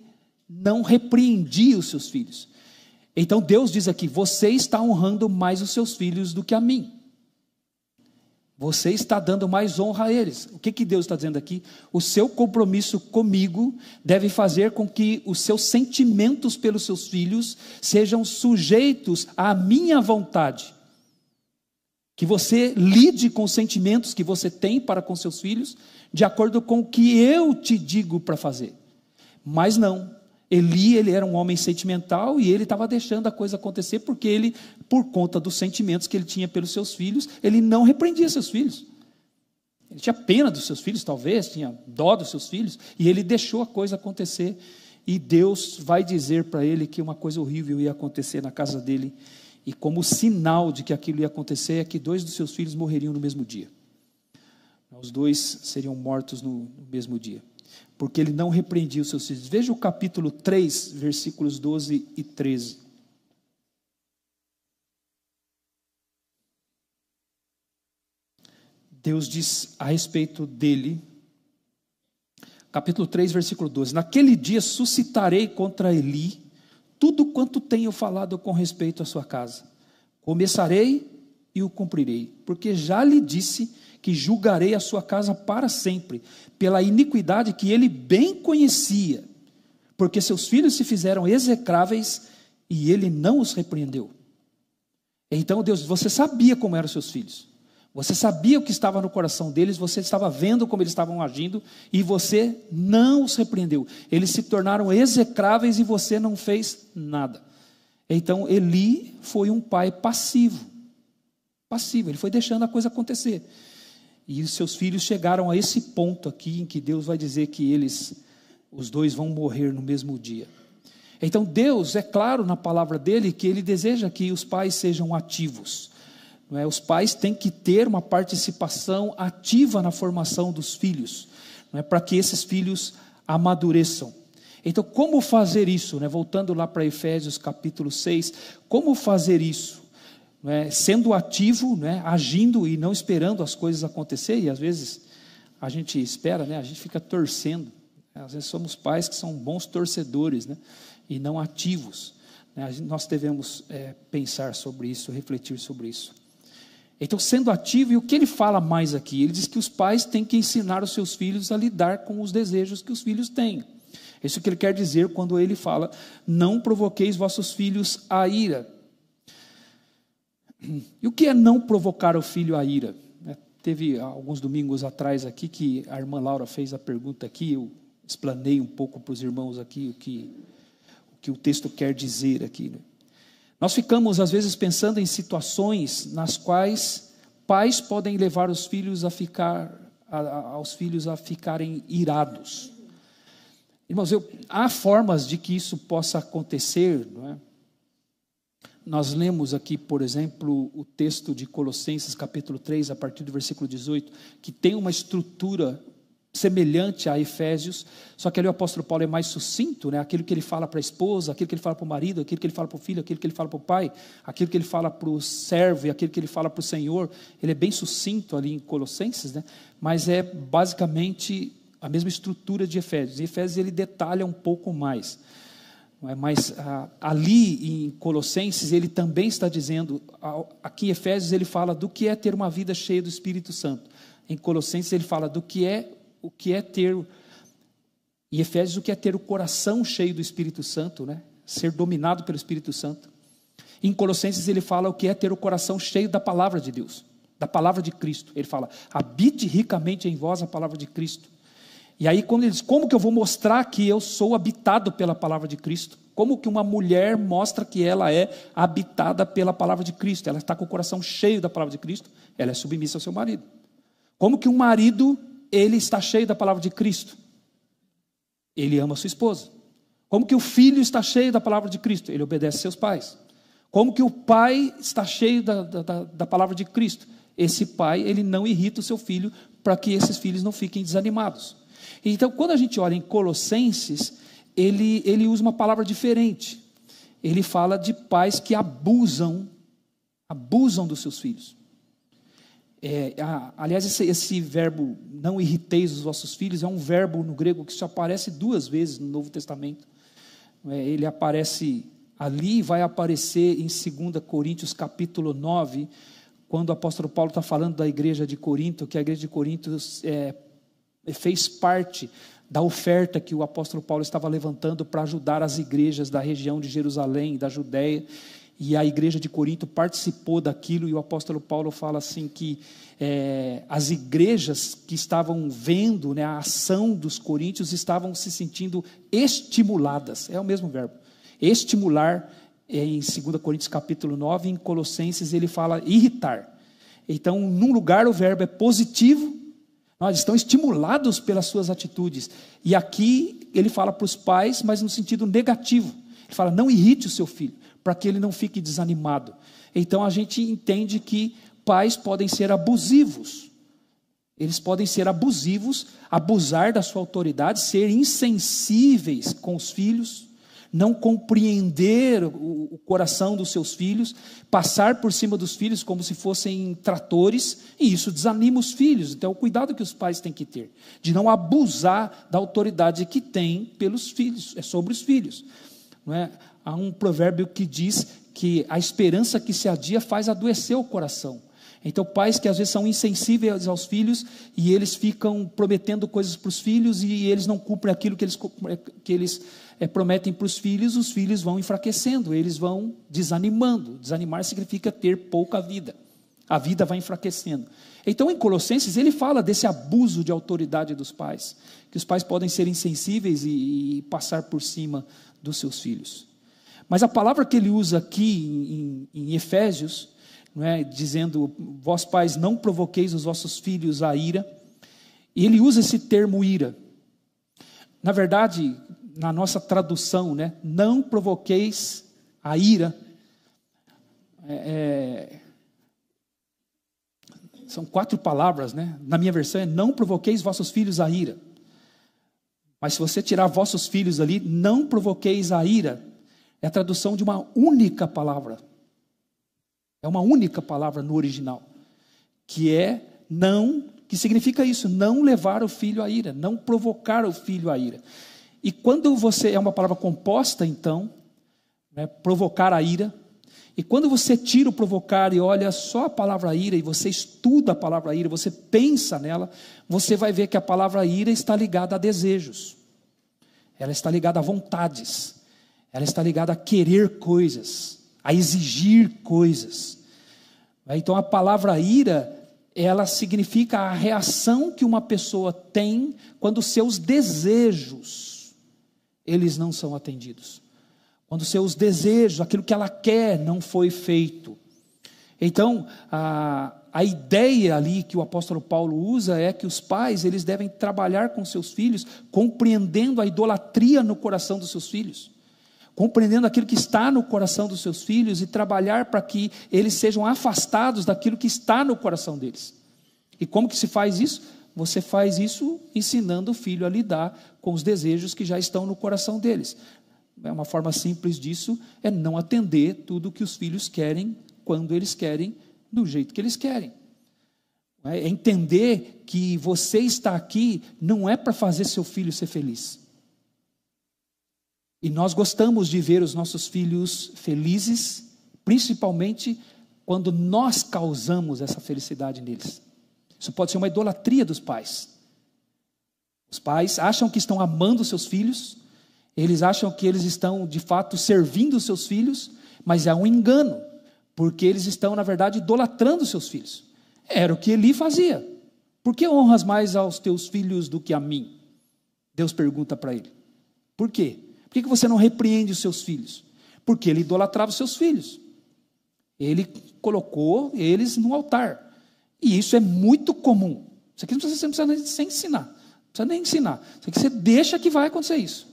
não repreendia os seus filhos. Então Deus diz aqui: você está honrando mais os seus filhos do que a mim. Você está dando mais honra a eles. O que Deus está dizendo aqui? O seu compromisso comigo deve fazer com que os seus sentimentos pelos seus filhos sejam sujeitos à minha vontade. Que você lide com os sentimentos que você tem para com seus filhos, de acordo com o que eu te digo para fazer. Mas não. Ele era um homem sentimental e ele estava deixando a coisa acontecer porque ele, por conta dos sentimentos que ele tinha pelos seus filhos, ele não repreendia seus filhos. Ele tinha pena dos seus filhos, talvez, tinha dó dos seus filhos, e ele deixou a coisa acontecer. E Deus vai dizer para ele que uma coisa horrível ia acontecer na casa dele, e como sinal de que aquilo ia acontecer é que 2 dos seus filhos morreriam no mesmo dia. Os 2 seriam mortos no mesmo dia, porque ele não repreendia os seus filhos. Veja o capítulo 3, versículos 12 e 13. Deus diz a respeito dele, capítulo 3, versículo 12: naquele dia suscitarei contra Eli tudo quanto tenho falado com respeito à sua casa. Começarei e o cumprirei, porque já lhe disse que julgarei a sua casa para sempre, pela iniquidade que ele bem conhecia, porque seus filhos se fizeram execráveis e ele não os repreendeu. Então Deus, você sabia como eram seus filhos, você sabia o que estava no coração deles, você estava vendo como eles estavam agindo, e você não os repreendeu. Eles se tornaram execráveis e você não fez nada. Então Eli foi um pai passivo, ele foi deixando a coisa acontecer. E os seus filhos chegaram a esse ponto aqui, em que Deus vai dizer que os 2 vão morrer no mesmo dia. Então Deus, é claro na palavra dele, que ele deseja que os pais sejam ativos. Não é? Os pais têm que ter uma participação ativa na formação dos filhos, não é? Para que esses filhos amadureçam. Então, como fazer isso? Não é? Voltando lá para Efésios capítulo 6, como fazer isso? Não é? Sendo ativo, não é? Agindo e não esperando as coisas acontecer. E às vezes a gente espera, né? A gente fica torcendo. Às vezes somos pais que são bons torcedores, né? E não ativos, né? Nós devemos pensar sobre isso, refletir sobre isso. Então, sendo ativo, e o que ele fala mais aqui? Ele diz que os pais têm que ensinar os seus filhos a lidar com os desejos que os filhos têm. É isso que ele quer dizer quando ele fala: não provoqueis vossos filhos a ira. E o que é não provocar o filho a ira? Teve alguns domingos atrás aqui que a irmã Laura fez a pergunta aqui, eu explanei um pouco para os irmãos aqui o que o texto quer dizer aqui, né? Nós ficamos, às vezes, pensando em situações nas quais pais podem levar os filhos aos filhos a ficarem irados. Irmãos, há formas de que isso possa acontecer, não é? Nós lemos aqui, por exemplo, o texto de Colossenses capítulo 3, a partir do versículo 18, que tem uma estrutura semelhante a Efésios, só que ali o apóstolo Paulo é mais sucinto, né? Aquilo que ele fala para a esposa, aquilo que ele fala para o marido, aquilo que ele fala para o filho, aquilo que ele fala para o pai, aquilo que ele fala para o servo e aquilo que ele fala para o Senhor. Ele é bem sucinto ali em Colossenses, né? Mas é basicamente a mesma estrutura de Efésios. Em Efésios ele detalha um pouco mais. Mas ali em Colossenses ele também está dizendo, aqui em Efésios ele fala do que é ter uma vida cheia do Espírito Santo. Em Colossenses ele fala o que é ter, em Efésios o que é ter o coração cheio do Espírito Santo, né? Ser dominado pelo Espírito Santo. Em Colossenses ele fala o que é ter o coração cheio da palavra de Deus, da palavra de Cristo. Ele fala, habite ricamente em vós a palavra de Cristo. E aí quando ele diz, como que eu vou mostrar que eu sou habitado pela palavra de Cristo? Como que uma mulher mostra que ela é habitada pela palavra de Cristo? Ela está com o coração cheio da palavra de Cristo, ela é submissa ao seu marido. Como que um marido, ele está cheio da palavra de Cristo? Ele ama a sua esposa. Como que o filho está cheio da palavra de Cristo? Ele obedece a seus pais. Como que o pai está cheio da palavra de Cristo? Esse pai, ele não irrita o seu filho para que esses filhos não fiquem desanimados. Então, quando a gente olha em Colossenses, ele usa uma palavra diferente. Ele fala de pais que abusam dos seus filhos. Aliás, esse verbo, não irriteis os vossos filhos, é um verbo no grego que só aparece 2 vezes no Novo Testamento. Ele aparece ali, vai aparecer em 2 Coríntios capítulo 9, quando o apóstolo Paulo está falando da igreja de Corinto, que a igreja de Corinto fez parte da oferta que o apóstolo Paulo estava levantando para ajudar as igrejas da região de Jerusalém, da Judéia, e a igreja de Corinto participou daquilo, e o apóstolo Paulo fala assim que as igrejas que estavam vendo, né, a ação dos coríntios estavam se sentindo estimuladas, é o mesmo verbo, estimular, em 2 Coríntios capítulo 9, em Colossenses ele fala irritar. Então, num lugar o verbo é positivo, nós estão estimulados pelas suas atitudes. E aqui ele fala para os pais, mas no sentido negativo. Ele fala, não irrite o seu filho, para que ele não fique desanimado. Então a gente entende que pais podem ser abusivos. Eles podem ser abusivos, abusar da sua autoridade, ser insensíveis com os filhos, não compreender o coração dos seus filhos, passar por cima dos filhos como se fossem tratores, e isso desanima os filhos. Então, o cuidado que os pais têm que ter, de não abusar da autoridade que tem pelos filhos, sobre os filhos. Não é? Há um provérbio que diz que a esperança que se adia faz adoecer o coração. Então, pais que às vezes são insensíveis aos filhos, e eles ficam prometendo coisas para os filhos, e eles não cumprem aquilo que eles prometem para os filhos vão enfraquecendo, eles vão desanimando. Desanimar significa ter pouca vida, a vida vai enfraquecendo. Então, em Colossenses, ele fala desse abuso de autoridade dos pais, que os pais podem ser insensíveis e passar por cima dos seus filhos. Mas a palavra que ele usa aqui em Efésios, não é, dizendo, vós pais não provoqueis os vossos filhos a ira, e ele usa esse termo ira. Na verdade, na nossa tradução, né, não provoqueis a ira, são 4 palavras, né? Na minha versão é não provoqueis vossos filhos a ira. Mas se você tirar vossos filhos ali, não provoqueis a ira, é a tradução de uma única palavra. É uma única palavra no original, que é não, que significa isso, não levar o filho à ira, não provocar o filho à ira. E quando você, é uma palavra composta então, né, provocar a ira, e quando você tira o provocar e olha só a palavra ira, e você estuda a palavra ira, você pensa nela, você vai ver que a palavra ira está ligada a desejos, ela está ligada a vontades, ela está ligada a querer coisas, a exigir coisas. Então a palavra ira, ela significa a reação que uma pessoa tem quando seus desejos, eles não são atendidos. quando seus desejos, aquilo que ela quer, não foi feito. Então, a ideia ali que o apóstolo Paulo usa é que os pais, eles devem trabalhar com seus filhos, compreendendo a idolatria no coração dos seus filhos, compreendendo aquilo que está no coração dos seus filhos e trabalhar para que eles sejam afastados daquilo que está no coração deles. E como que se faz isso? Você faz isso ensinando o filho a lidar com os desejos que já estão no coração deles. Uma forma simples disso é não atender tudo que os filhos querem, quando eles querem, do jeito que eles querem. É entender que você está aqui não é para fazer seu filho ser feliz. E nós gostamos de ver os nossos filhos felizes, principalmente quando nós causamos essa felicidade neles. Isso pode ser uma idolatria dos pais. Os pais acham que estão amando seus filhos, eles acham que eles estão de fato servindo os seus filhos, mas é um engano, porque eles estão na verdade idolatrando os seus filhos. Era o que Eli fazia. Por que honras mais aos teus filhos do que a mim? Deus pergunta para ele. Por quê? Por que você não repreende os seus filhos? Porque ele idolatrava os seus filhos. Ele colocou eles no altar. E isso é muito comum. Isso aqui você não precisa nem ensinar. Não precisa nem ensinar. Isso aqui você deixa que vai acontecer isso.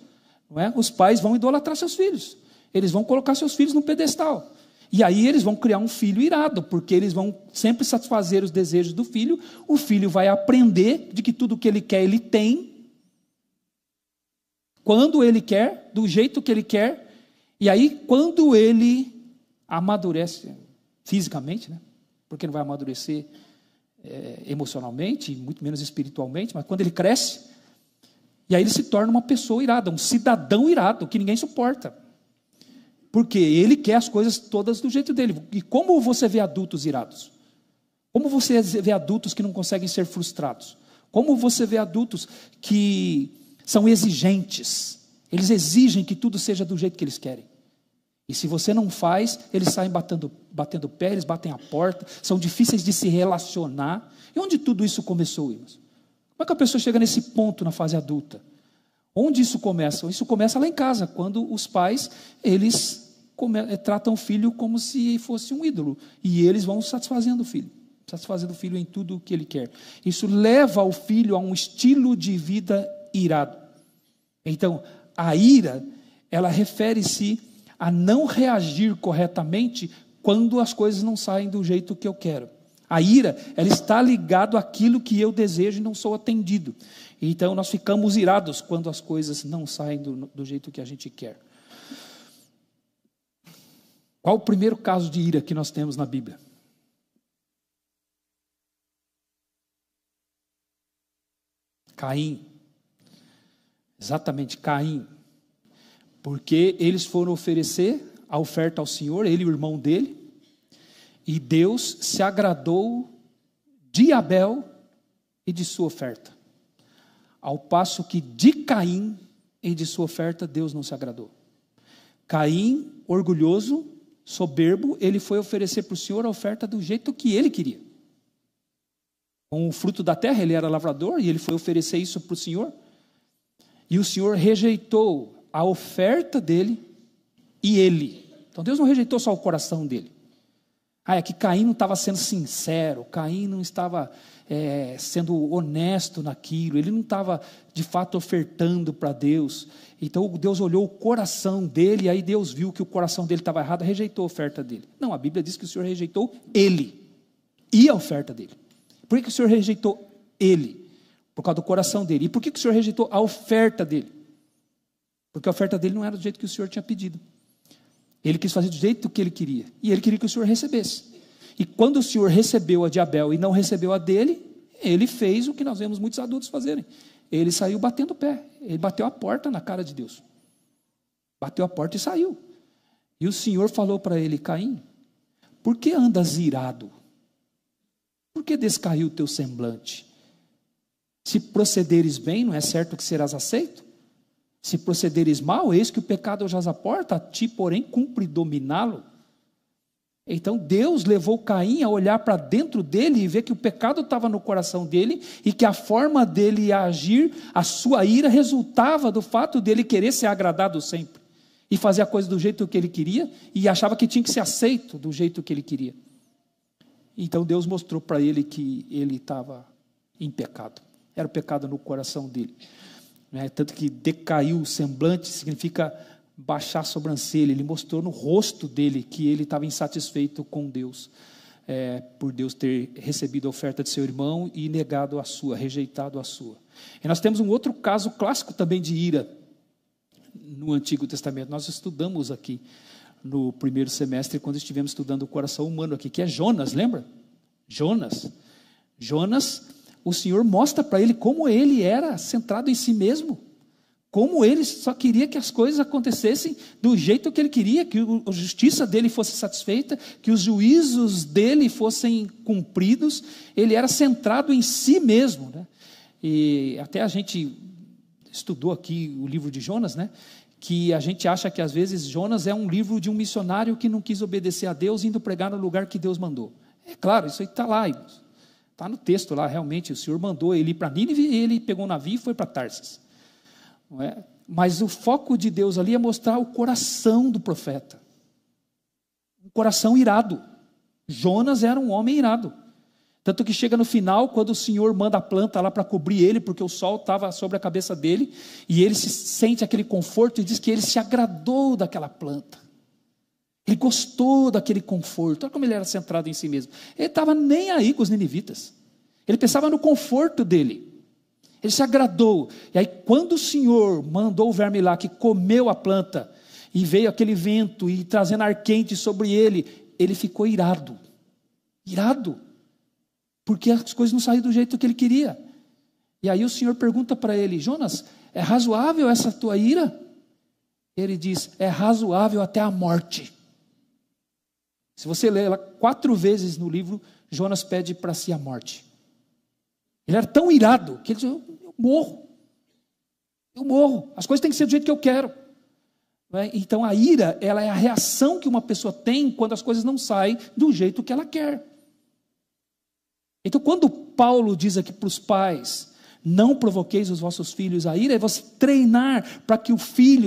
Não é? Os pais vão idolatrar seus filhos. Eles vão colocar seus filhos no pedestal. E aí eles vão criar um filho irado, porque eles vão sempre satisfazer os desejos do filho. O filho vai aprender de que tudo que ele quer, ele tem. Quando ele quer, do jeito que ele quer. E aí, quando ele amadurece fisicamente, né? Porque não vai amadurecer emocionalmente, muito menos espiritualmente, mas quando ele cresce, e aí ele se torna uma pessoa irada, um cidadão irado, que ninguém suporta. Porque ele quer as coisas todas do jeito dele. E como você vê adultos irados? Como você vê adultos que não conseguem ser frustrados? Como você vê adultos que são exigentes? Eles exigem que tudo seja do jeito que eles querem. E se você não faz, eles saem batendo pé, eles batem a porta, são difíceis de se relacionar. E onde tudo isso começou, irmãos? Como é que a pessoa chega nesse ponto na fase adulta? Onde isso começa? Isso começa lá em casa, quando os pais, eles tratam o filho como se fosse um ídolo. E eles vão satisfazendo o filho em tudo o que ele quer. Isso leva o filho a um estilo de vida irado. Então, a ira, ela refere-se a não reagir corretamente quando as coisas não saem do jeito que eu quero. A ira, ela está ligada àquilo que eu desejo e não sou atendido. Então, nós ficamos irados quando as coisas não saem do jeito que a gente quer. Qual o primeiro caso de ira que nós temos na Bíblia? Caim. Exatamente, Caim. Porque eles foram oferecer a oferta ao Senhor, ele e o irmão dele, e Deus se agradou de Abel e de sua oferta. Ao passo que de Caim e de sua oferta, Deus não se agradou. Caim, orgulhoso, soberbo, ele foi oferecer para o Senhor a oferta do jeito que ele queria. Com o fruto da terra, ele era lavrador, e ele foi oferecer isso para o Senhor. E o Senhor rejeitou a oferta dele e ele. Então Deus não rejeitou só o coração dele. É que Caim não estava sendo sincero, Caim não estava sendo honesto naquilo, ele não estava de fato ofertando para Deus. Então Deus olhou o coração dele, e aí Deus viu que o coração dele estava errado, rejeitou a oferta dele. Não, a Bíblia diz que o Senhor rejeitou ele e a oferta dele. Por que o Senhor rejeitou ele? Por causa do coração dele. E por que o Senhor rejeitou a oferta dele? Porque a oferta dele não era do jeito que o Senhor tinha pedido. Ele quis fazer do jeito que ele queria. E ele queria que o Senhor recebesse. E quando o Senhor recebeu a de Abel e não recebeu a dele, ele fez o que nós vemos muitos adultos fazerem. Ele saiu batendo o pé. Ele bateu a porta na cara de Deus. Bateu a porta e saiu. E o Senhor falou para ele: Caim, por que andas irado? Por que descaiu o teu semblante? Se procederes bem, não é certo que serás aceito? Se procederes mal, eis que o pecado jaz à porta, a ti, porém, cumpre dominá-lo. Então Deus levou Caim a olhar para dentro dele e ver que o pecado estava no coração dele, e que a forma dele agir, a sua ira, resultava do fato dele querer ser agradado sempre. e fazer a coisa do jeito que ele queria, e achava que tinha que ser aceito do jeito que ele queria. Então Deus mostrou para ele que ele estava em pecado. Era o pecado no coração dele. Tanto que decaiu o semblante, significa baixar a sobrancelha. Ele mostrou no rosto dele que ele estava insatisfeito com Deus, por Deus ter recebido a oferta de seu irmão e negado a sua, rejeitado a sua. E nós temos um outro caso clássico também de ira no Antigo Testamento. Nós estudamos aqui no primeiro semestre, quando estivemos estudando o coração humano aqui, que é Jonas, lembra? Jonas, o Senhor mostra para ele como ele era centrado em si mesmo, como ele só queria que as coisas acontecessem do jeito que ele queria, que a justiça dele fosse satisfeita, que os juízos dele fossem cumpridos. Ele era centrado em si mesmo, né? E até a gente estudou aqui o livro de Jonas, né? Que a gente acha que às vezes Jonas é um livro de um missionário que não quis obedecer a Deus, indo pregar no lugar que Deus mandou. É claro, isso aí está lá, irmãos. Está no texto lá, realmente, o Senhor mandou ele ir para Nínive, e ele pegou um navio e foi para Tarsis. Não é? Mas o foco de Deus ali é mostrar o coração do profeta. Um coração irado. Jonas era um homem irado. Tanto que chega no final, quando o Senhor manda a planta lá para cobrir ele, porque o sol estava sobre a cabeça dele, e ele se sente aquele conforto, e diz que ele se agradou daquela planta. Ele gostou daquele conforto. Olha como ele era centrado em si mesmo. Ele estava nem aí com os ninivitas. Ele pensava no conforto dele. Ele se agradou. E aí, quando o Senhor mandou o verme lá, que comeu a planta, e veio aquele vento, e trazendo ar quente sobre ele, ele ficou irado. Irado. Porque as coisas não saíram do jeito que ele queria. E aí o Senhor pergunta para ele: Jonas, é razoável essa tua ira? Ele diz: é razoável até a morte. Se você ler ela 4 vezes no livro, Jonas pede para si a morte. Ele era tão irado que ele disse: eu morro, as coisas têm que ser do jeito que eu quero. Então a ira, ela é a reação que uma pessoa tem quando as coisas não saem do jeito que ela quer. Então quando Paulo diz aqui para os pais: não provoqueis os vossos filhos a ira, é você treinar para que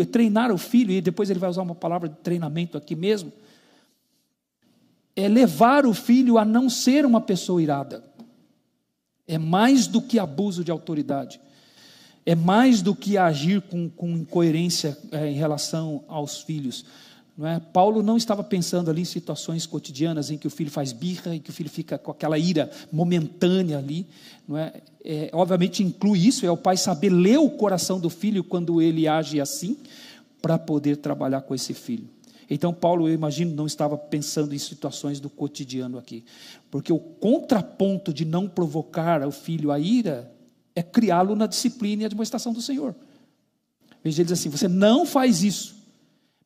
treinar o filho, e depois ele vai usar uma palavra de treinamento aqui mesmo, é levar o filho a não ser uma pessoa irada. É mais do que abuso de autoridade. É mais do que agir com incoerência em relação aos filhos. Não é? Paulo não estava pensando ali em situações cotidianas em que o filho faz birra e que o filho fica com aquela ira momentânea ali. Não é? Obviamente inclui isso, é o pai saber ler o coração do filho quando ele age assim, para poder trabalhar com esse filho. Então Paulo, eu imagino, não estava pensando em situações do cotidiano aqui, porque o contraponto de não provocar o filho a ira é criá-lo na disciplina e admoestação do Senhor. Veja, ele diz assim: você não faz isso,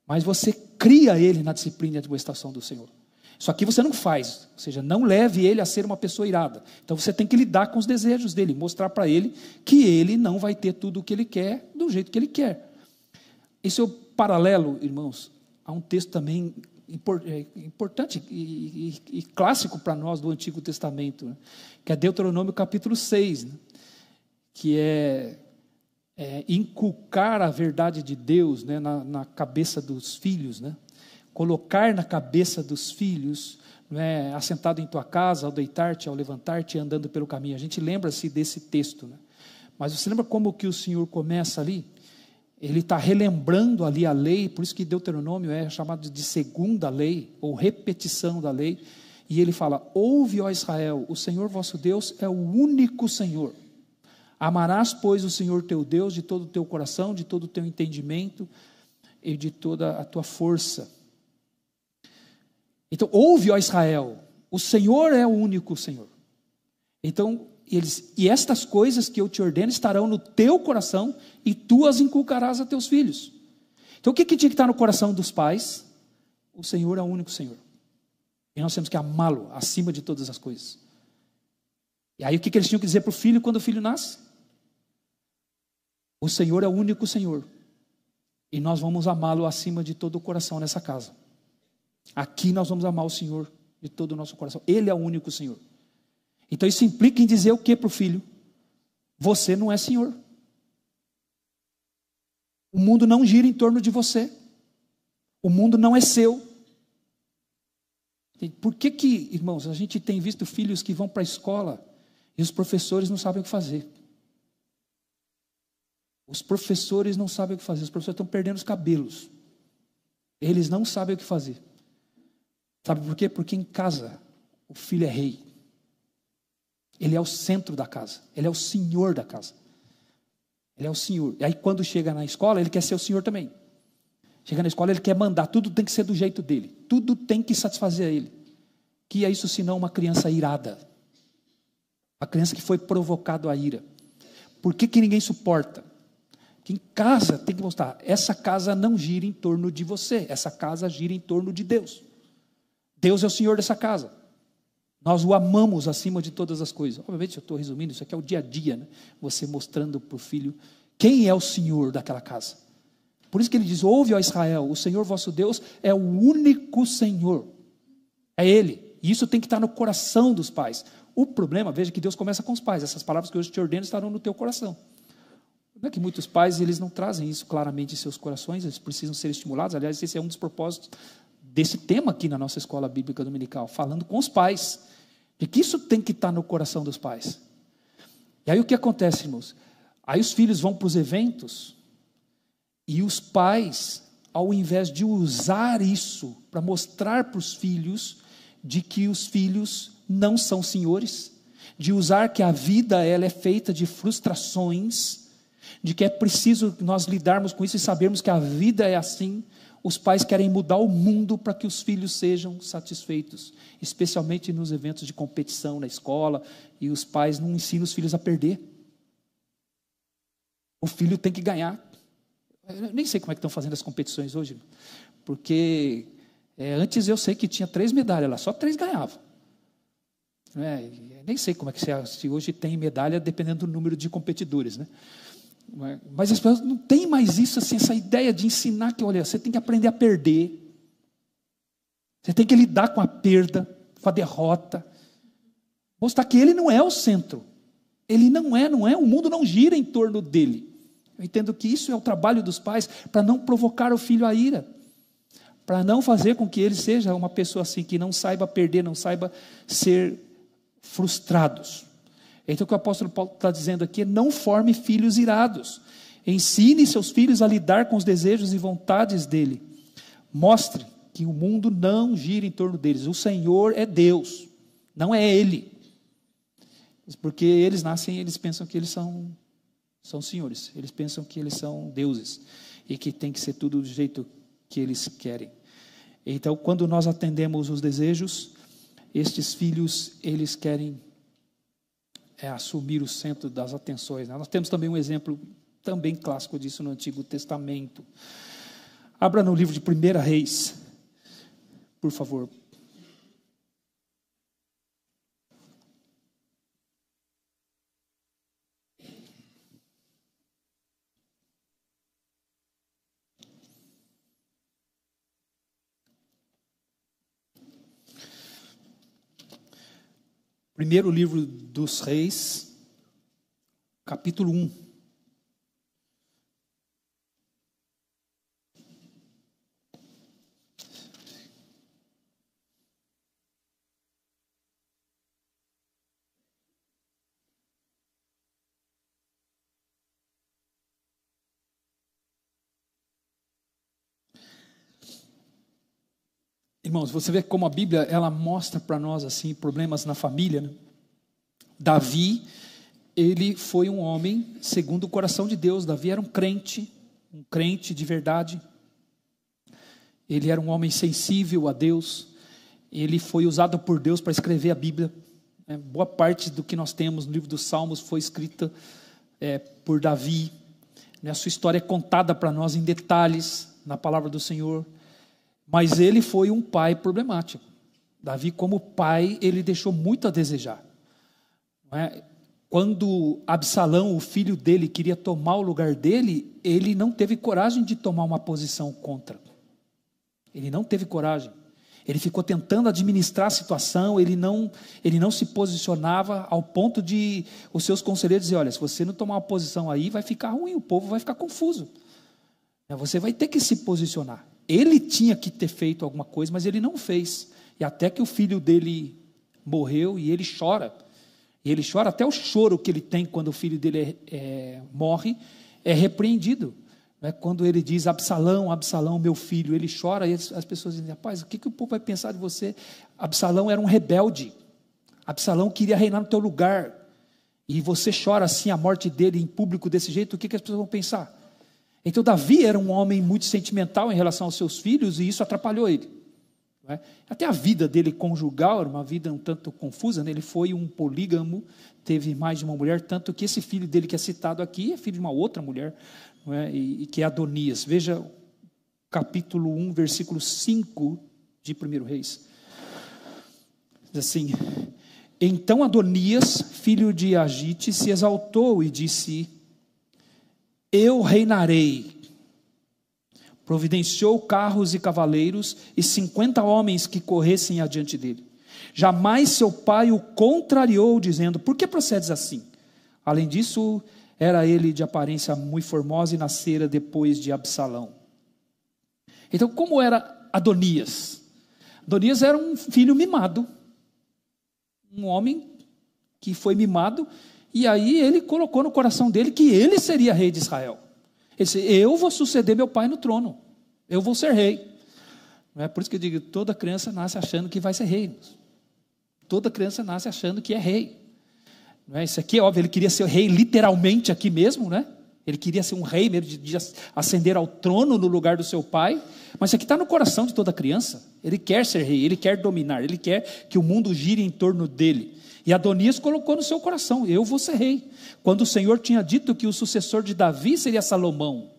mas você cria ele na disciplina e admoestação do Senhor. Isso aqui você não faz, ou seja, não leve ele a ser uma pessoa irada. Então você tem que lidar com os desejos dele, mostrar para ele que ele não vai ter tudo o que ele quer do jeito que ele quer. Esse é o paralelo, irmãos, há um texto também importante e clássico para nós do Antigo Testamento, né? Que é Deuteronômio capítulo 6, né? Que é inculcar a verdade de Deus, né? na cabeça dos filhos, né? Colocar na cabeça dos filhos, né? Assentado em tua casa, ao deitar-te, ao levantar-te, andando pelo caminho. A gente lembra-se desse texto, né? Mas você lembra como que o Senhor começa ali? Ele está relembrando ali a lei, por isso que Deuteronômio é chamado de segunda lei, ou repetição da lei, e ele fala: ouve, ó Israel, o Senhor vosso Deus é o único Senhor. Amarás, pois, o Senhor teu Deus de todo o teu coração, de todo o teu entendimento e de toda a tua força. Então, ouve, ó Israel, o Senhor é o único Senhor. Então, e estas coisas que eu te ordeno estarão no teu coração e tu as inculcarás a teus filhos. Então o que tinha que estar no coração dos pais? O Senhor é o único Senhor. E nós temos que amá-lo acima de todas as coisas. E aí o que eles tinham que dizer para o filho quando o filho nasce? O Senhor é o único Senhor. E nós vamos amá-lo acima de todo o coração nessa casa. Aqui nós vamos amar o Senhor de todo o nosso coração. Ele é o único Senhor. Então isso implica em dizer o que para o filho? Você não é Senhor. O mundo não gira em torno de você. O mundo não é seu. Por que, irmãos, a gente tem visto filhos que vão para a escola e os professores não sabem o que fazer? Os professores não sabem o que fazer, os professores estão perdendo os cabelos. Eles não sabem o que fazer. Sabe por quê? Porque em casa o filho é rei. Ele é o centro da casa, ele é o senhor da casa. Ele é o senhor. E aí quando chega na escola, ele quer ser o senhor também. Chega na escola, ele quer mandar, tudo tem que ser do jeito dele. Tudo tem que satisfazer a ele. Que é isso senão uma criança irada? Uma criança que foi provocada à ira. Por que ninguém suporta? Que em casa tem que mostrar, essa casa não gira em torno de você, essa casa gira em torno de Deus. Deus é o Senhor dessa casa. Nós o amamos acima de todas as coisas. Obviamente eu estou resumindo, isso aqui é o dia a dia, né? Você mostrando para o filho quem é o Senhor daquela casa. Por isso que ele diz, ouve, ó Israel, o Senhor vosso Deus é o único Senhor. É Ele. E isso tem que estar no coração dos pais. O problema, veja que Deus começa com os pais. Essas palavras que hoje te ordeno estarão no teu coração. Não é que muitos pais, eles não trazem isso claramente em seus corações, eles precisam ser estimulados. Aliás, esse é um dos propósitos desse tema aqui na nossa escola bíblica dominical, falando com os pais, de que isso tem que estar no coração dos pais. E aí o que acontece, irmãos? Aí os filhos vão para os eventos, e os pais, ao invés de usar isso para mostrar para os filhos de que os filhos não são senhores, de usar que a vida ela é feita de frustrações, de que é preciso nós lidarmos com isso e sabermos que a vida é assim, os pais querem mudar o mundo para que os filhos sejam satisfeitos, especialmente nos eventos de competição na escola, e os pais não ensinam os filhos a perder. O filho tem que ganhar. Eu nem sei como é que estão fazendo as competições hoje, porque antes eu sei que tinha 3 medalhas lá, só 3 ganhavam. Nem sei como é que se hoje tem medalha dependendo do número de competidores, né? Mas as pessoas não têm mais isso, assim, essa ideia de ensinar que, olha, você tem que aprender a perder, você tem que lidar com a perda, com a derrota, mostrar que ele não é o centro, ele não é, o mundo não gira em torno dele. Eu entendo que isso é o trabalho dos pais, para não provocar o filho à ira, para não fazer com que ele seja uma pessoa assim, que não saiba perder, não saiba ser frustrados. Então o que o apóstolo Paulo está dizendo aqui é: não forme filhos irados, ensine seus filhos a lidar com os desejos e vontades dele, mostre que o mundo não gira em torno deles, o Senhor é Deus, não é ele, porque eles nascem, eles pensam que eles são senhores, eles pensam que eles são deuses, e que tem que ser tudo do jeito que eles querem. Então quando nós atendemos os desejos, estes filhos, eles querem assumir o centro das atenções, né? Nós temos também um exemplo também clássico disso no Antigo Testamento. Abra no livro de 1 Reis, por favor. Primeiro livro dos Reis, capítulo 1. Irmãos, você vê como a Bíblia, ela mostra para nós assim, problemas na família, né? Davi, ele foi um homem segundo o coração de Deus. Davi era um crente de verdade. Ele era um homem sensível a Deus. Ele foi usado por Deus para escrever a Bíblia. Boa parte do que nós temos no livro dos Salmos foi escrita por Davi. A sua história é contada para nós em detalhes na palavra do Senhor. Mas ele foi um pai problemático. Davi, como pai, ele deixou muito a desejar. Quando Absalão, o filho dele, queria tomar o lugar dele, ele não teve coragem de tomar uma posição contra. Ele não teve coragem. Ele ficou tentando administrar a situação, ele não se posicionava ao ponto de os seus conselheiros dizer: olha, se você não tomar uma posição aí, vai ficar ruim, o povo vai ficar confuso. Você vai ter que se posicionar. Ele tinha que ter feito alguma coisa, mas ele não fez. E até que o filho dele morreu, e ele chora. E ele chora, até o choro que ele tem quando o filho dele morre, é repreendido. Quando ele diz, Absalão, Absalão, meu filho, ele chora, e as pessoas dizem, rapaz, o que o povo vai pensar de você? Absalão era um rebelde. Absalão queria reinar no teu lugar. E você chora assim a morte dele em público desse jeito, o que as pessoas vão pensar? Então Davi era um homem muito sentimental em relação aos seus filhos, e isso atrapalhou ele. Até a vida dele conjugal era uma vida um tanto confusa, né? Ele foi um polígamo, teve mais de uma mulher, tanto que esse filho dele que é citado aqui é filho de uma outra mulher, e que é Adonias. Veja capítulo 1, versículo 5 de 1 Reis. Diz assim: então Adonias, filho de Agite, se exaltou e disse: eu reinarei. Providenciou carros e cavaleiros e 50 homens que corressem adiante dele. Jamais seu pai o contrariou, dizendo: por que procedes assim? Além disso, era ele de aparência muito formosa e nascera depois de Absalão. Então, como era Adonias? Adonias era um filho mimado, um homem que foi mimado, e aí ele colocou no coração dele que ele seria rei de Israel. Ele disse: eu vou suceder meu pai no trono, eu vou ser rei. Não é por isso que eu digo, toda criança nasce achando que vai ser rei. Toda criança nasce achando que é rei. Não é? Isso aqui é óbvio, ele queria ser rei literalmente aqui mesmo, né? Ele queria ser um rei mesmo, de ascender ao trono no lugar do seu pai. Mas isso aqui está no coração de toda criança. Ele quer ser rei, ele quer dominar, ele quer que o mundo gire em torno dele. E Adonias colocou no seu coração: eu vou ser rei. Quando o Senhor tinha dito que o sucessor de Davi seria Salomão,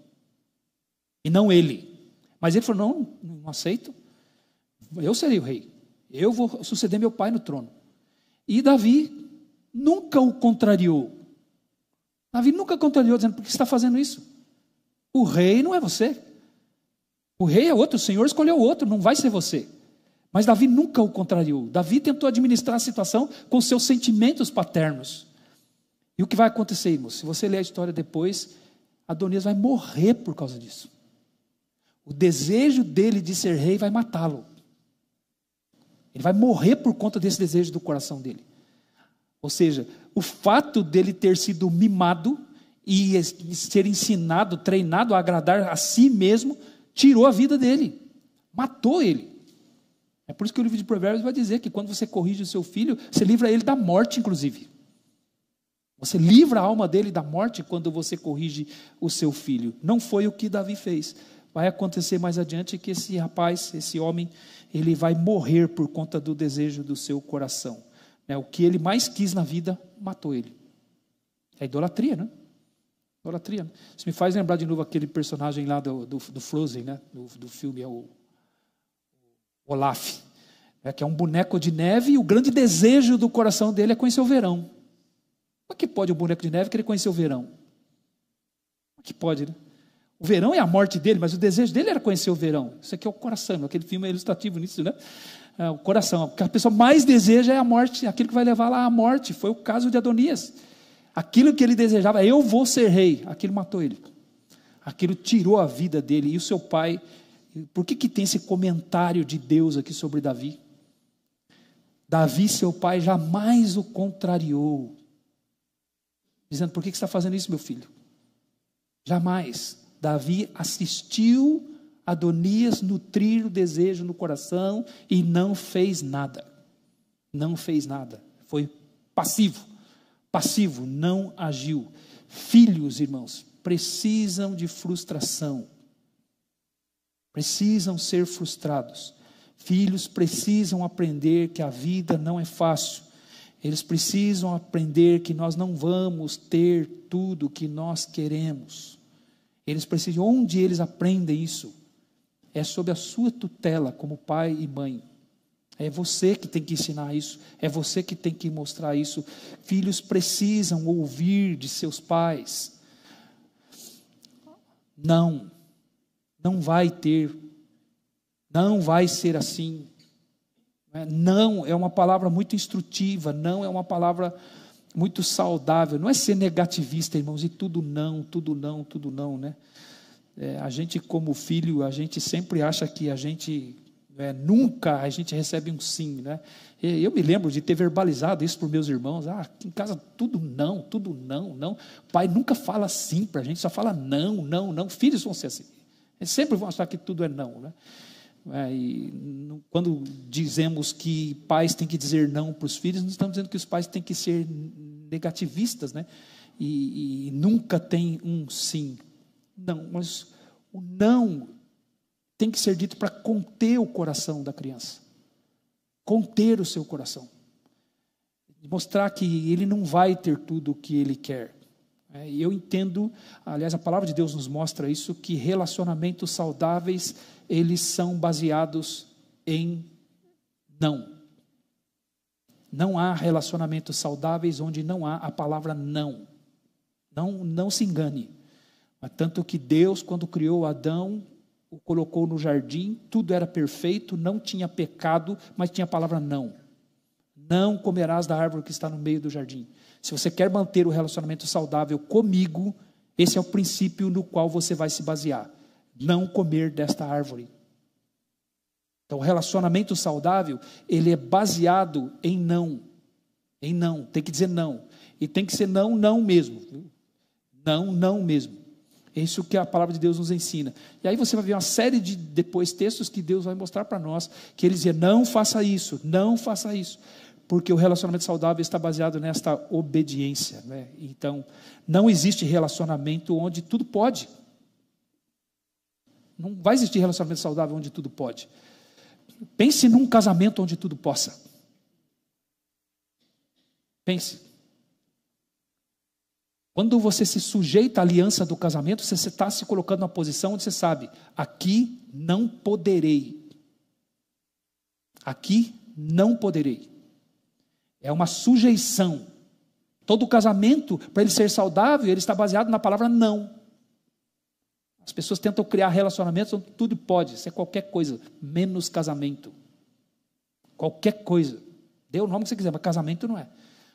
e não ele. Mas ele falou: não aceito, eu serei o rei, eu vou suceder meu pai no trono. E Davi nunca o contrariou. Davi nunca contrariou, dizendo: por que você está fazendo isso? O rei não é você, o rei é outro, o Senhor escolheu outro, não vai ser você. Mas Davi nunca o contrariou. Davi tentou administrar a situação com seus sentimentos paternos. E o que vai acontecer, irmãos? Se você ler a história depois, Adonias vai morrer por causa disso. O desejo dele de ser rei vai matá-lo. Ele vai morrer por conta desse desejo do coração dele. Ou seja, o fato dele ter sido mimado e ser ensinado, treinado a agradar a si mesmo, tirou a vida dele, matou ele. É por isso que o livro de Provérbios vai dizer que quando você corrige o seu filho, você livra ele da morte, inclusive. Você livra a alma dele da morte quando você corrige o seu filho. Não foi o que Davi fez. Vai acontecer mais adiante que esse rapaz, esse homem, ele vai morrer por conta do desejo do seu coração. O que ele mais quis na vida, matou ele. É idolatria, né? Idolatria. Né? Isso me faz lembrar de novo aquele personagem lá do Frozen, né? Do filme, é o Olaf, que é um boneco de neve, e o grande desejo do coração dele é conhecer o verão. Como é que pode o boneco de neve querer conhecer o verão? Como é que pode, né? O verão é a morte dele, mas o desejo dele era conhecer o verão. Isso aqui é o coração, aquele filme é ilustrativo nisso, né? O coração, o que a pessoa mais deseja é a morte, aquilo que vai levar lá à morte. Foi o caso de Adonias. Aquilo que ele desejava, eu vou ser rei, aquilo matou ele. Aquilo tirou a vida dele. E o seu pai, por que tem esse comentário de Deus aqui sobre Davi? Davi, seu pai, jamais o contrariou, dizendo: por que você está fazendo isso, meu filho? Jamais. Davi assistiu Adonias nutrir o desejo no coração e não fez nada. Não fez nada. Foi passivo. Passivo, não agiu. Filhos, irmãos, precisam de frustração. Precisam ser frustrados. Filhos precisam aprender que a vida não é fácil. Eles precisam aprender que nós não vamos ter tudo o que nós queremos. Eles precisam, onde eles aprendem isso? É sob a sua tutela como pai e mãe. É você que tem que ensinar isso, é você que tem que mostrar isso. Filhos precisam ouvir de seus pais: não vai ter, não vai ser assim. Não é uma palavra muito instrutiva, não é uma palavra muito saudável. Não é ser negativista, irmãos, e tudo não, né? A gente como filho, a gente sempre acha que a gente, nunca a gente recebe um sim, né? Eu me lembro de ter verbalizado isso para os meus irmãos, aqui em casa tudo não, não. O pai nunca fala sim para a gente, só fala não. Filhos vão ser assim, eles sempre vão achar que tudo é não, né? Quando dizemos que pais têm que dizer não para os filhos, não estamos dizendo que os pais têm que ser negativistas, né? E nunca tem um sim. Não, mas o não tem que ser dito para conter o coração da criança, conter o seu coração, mostrar que ele não vai ter tudo o que ele quer. E eu entendo, aliás, a palavra de Deus nos mostra isso, que relacionamentos saudáveis, eles são baseados em não. Não há relacionamentos saudáveis onde não há a palavra não. Não se engane. Mas tanto que Deus, quando criou Adão, o colocou no jardim, tudo era perfeito, não tinha pecado, mas tinha a palavra não. Não comerás da árvore que está no meio do jardim. Se você quer manter o relacionamento saudável comigo, esse é o princípio no qual você vai se basear. Não comer desta árvore. Então, o relacionamento saudável, ele é baseado em não. Em não, tem que dizer não. E tem que ser não mesmo. Não mesmo. É isso que a palavra de Deus nos ensina. E aí você vai ver uma série de depois textos que Deus vai mostrar para nós, que ele dizia, não faça isso. Porque o relacionamento saudável está baseado nesta obediência, né? Então, não existe relacionamento onde tudo pode. Não vai existir relacionamento saudável onde tudo pode. Pense num casamento onde tudo possa. Pense. Quando você se sujeita à aliança do casamento, você está se colocando numa posição onde você sabe, aqui não poderei. Aqui não poderei. É uma sujeição. Todo casamento, para ele ser saudável, ele está baseado na palavra não. As pessoas tentam criar relacionamentos onde tudo pode, isso é qualquer coisa, menos casamento. Qualquer coisa. Dê o nome que você quiser, mas casamento não é.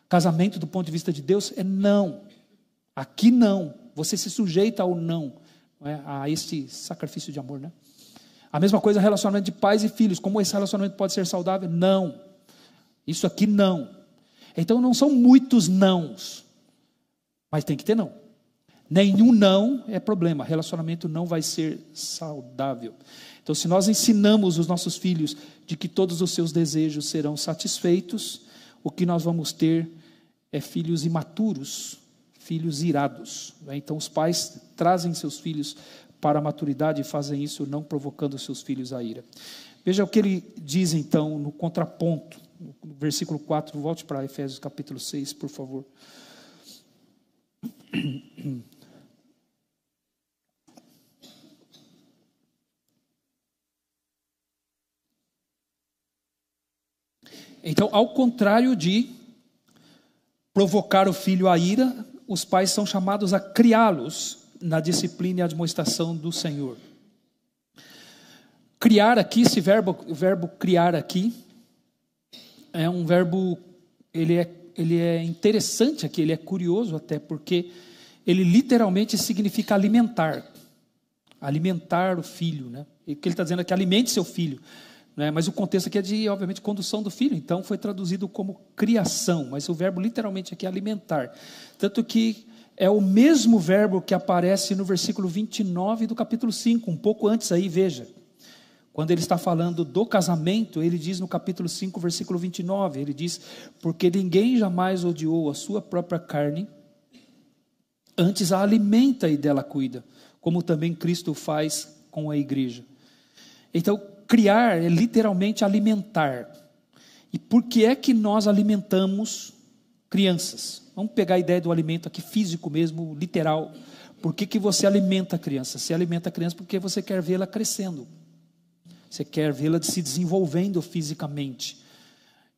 Casamento, do ponto de vista de Deus, é não. Aqui não. Você se sujeita ao não, a este sacrifício de amor, né? A mesma coisa, relacionamento de pais e filhos. Como esse relacionamento pode ser saudável? Não. Isso aqui não. Então não são muitos nãos, mas tem que ter não. Nenhum não é problema, relacionamento não vai ser saudável. Então, se nós ensinamos os nossos filhos de que todos os seus desejos serão satisfeitos, o que nós vamos ter é filhos imaturos, filhos irados. Então, os pais trazem seus filhos para a maturidade e fazem isso não provocando seus filhos à ira. Veja o que ele diz, então, no contraponto, no versículo 4, volte para Efésios capítulo 6, por favor. Então, ao contrário de provocar o filho à ira, os pais são chamados a criá-los na disciplina e admoestação do Senhor. Criar aqui, esse verbo, o verbo criar aqui, é um verbo, ele é interessante aqui, ele é curioso até, porque ele literalmente significa alimentar o filho, né? E o que ele está dizendo é que alimente seu filho. Mas o contexto aqui é de, obviamente, condução do filho, então foi traduzido como criação, mas o verbo literalmente aqui é alimentar, tanto que é o mesmo verbo que aparece no versículo 29 do capítulo 5, um pouco antes aí, veja, quando ele está falando do casamento, ele diz no capítulo 5, versículo 29, ele diz, porque ninguém jamais odiou a sua própria carne, antes a alimenta e dela cuida, como também Cristo faz com a igreja. Então, criar é literalmente alimentar. E por que é que nós alimentamos crianças? Vamos pegar a ideia do alimento aqui físico mesmo, literal. Por que você alimenta a criança? Você alimenta a criança porque você quer vê-la crescendo. Você quer vê-la se desenvolvendo fisicamente.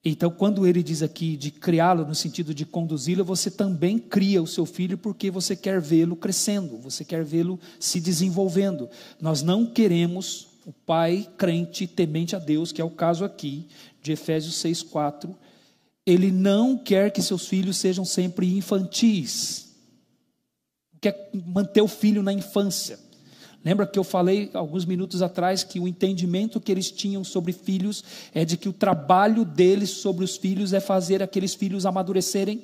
Então, quando ele diz aqui de criá-lo no sentido de conduzi-lo, você também cria o seu filho porque você quer vê-lo crescendo, você quer vê-lo se desenvolvendo. Nós não queremos o pai crente, temente a Deus, que é o caso aqui de Efésios 6:4, ele não quer que seus filhos sejam sempre infantis, quer manter o filho na infância. Lembra que eu falei alguns minutos atrás que o entendimento que eles tinham sobre filhos é de que o trabalho deles sobre os filhos é fazer aqueles filhos amadurecerem,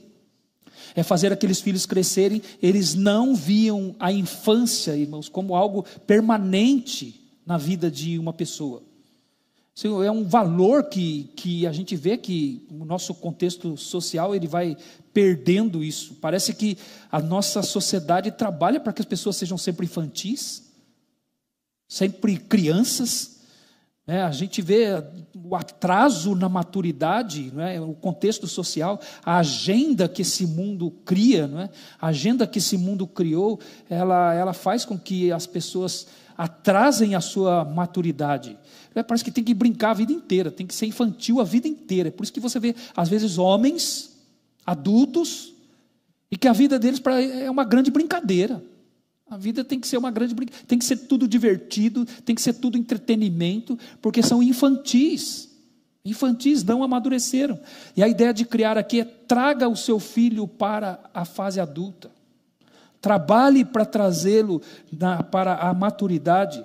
é fazer aqueles filhos crescerem. Eles não viam a infância, irmãos, como algo permanente na vida de uma pessoa. Isso é um valor que a gente vê que o nosso contexto social ele vai perdendo isso. Parece que a nossa sociedade trabalha para que as pessoas sejam sempre infantis, sempre crianças, né? A gente vê o atraso na maturidade, né? O contexto social, a agenda que esse mundo cria, né? A agenda que esse mundo criou, ela faz com que as pessoas atrasem a sua maturidade. Parece que tem que brincar a vida inteira, tem que ser infantil a vida inteira. É por isso que você vê, às vezes, homens adultos, e que a vida deles é uma grande brincadeira. A vida tem que ser uma grande brincadeira, tem que ser tudo divertido, tem que ser tudo entretenimento, porque são infantis. Infantis, não amadureceram. E a ideia de criar aqui é: traga o seu filho para a fase adulta. Trabalhe para trazê-lo para a maturidade.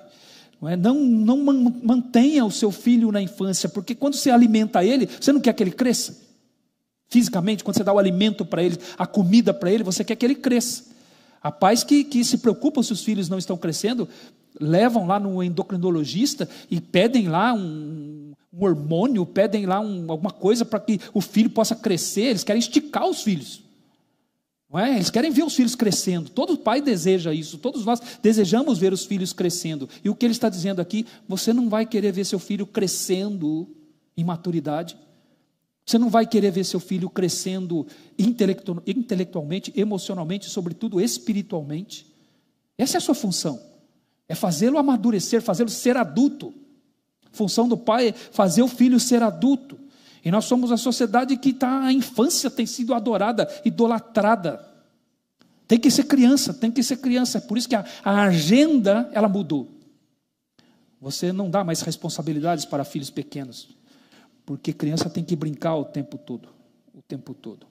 Não mantenha o seu filho na infância, porque quando você alimenta ele, você não quer que ele cresça. Fisicamente, quando você dá o alimento para ele, a comida para ele, você quer que ele cresça. Há pais que se preocupam se os filhos não estão crescendo, levam lá no endocrinologista e pedem lá um hormônio, pedem lá alguma coisa para que o filho possa crescer. Eles querem esticar os filhos. Não é? Eles querem ver os filhos crescendo. Todo pai deseja isso, todos nós desejamos ver os filhos crescendo. E o que ele está dizendo aqui: você não vai querer ver seu filho crescendo em maturidade, você não vai querer ver seu filho crescendo intelectualmente, emocionalmente, sobretudo espiritualmente. Essa é a sua função, é fazê-lo amadurecer, fazê-lo ser adulto. A função do pai é fazer o filho ser adulto. E nós somos a sociedade que a infância tem sido adorada, idolatrada. Tem que ser criança, tem que ser criança. É por isso que a agenda ela mudou. Você não dá mais responsabilidades para filhos pequenos, porque criança tem que brincar o tempo todo. O tempo todo.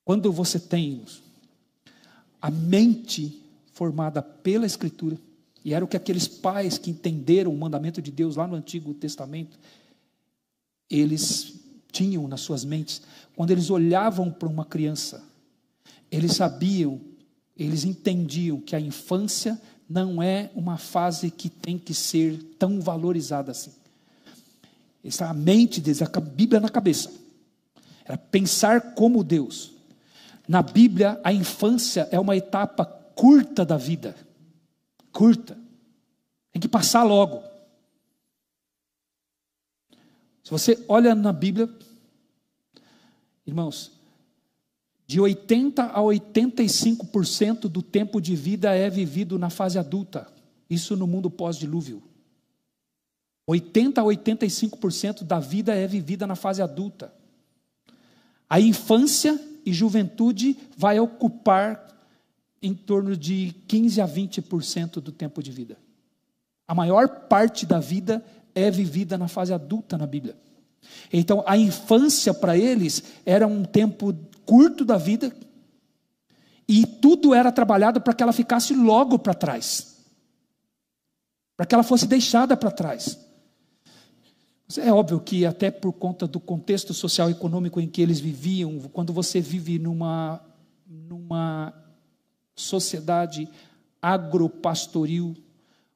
Quando você tem a mente formada pela Escritura, e era o que aqueles pais que entenderam o mandamento de Deus lá no Antigo Testamento, eles tinham nas suas mentes. Quando eles olhavam para uma criança, eles sabiam, eles entendiam que a infância não é uma fase que tem que ser tão valorizada assim. Essa a mente deles, a Bíblia na cabeça, era pensar como Deus. Na Bíblia, a infância é uma etapa curta da vida, curta, tem que passar logo. Se você olha na Bíblia, irmãos, de 80% a 85% do tempo de vida é vivido na fase adulta. Isso no mundo pós-dilúvio. 80% a 85% da vida é vivida na fase adulta. A infância e juventude vai ocupar em torno de 15% a 20% do tempo de vida. A maior parte da vida é vivida na fase adulta na Bíblia. Então, a infância para eles era um tempo curto da vida, e tudo era trabalhado para que ela ficasse logo para trás, para que ela fosse deixada para trás. É óbvio que até por conta do contexto social e econômico em que eles viviam, quando você vive numa sociedade agropastoril,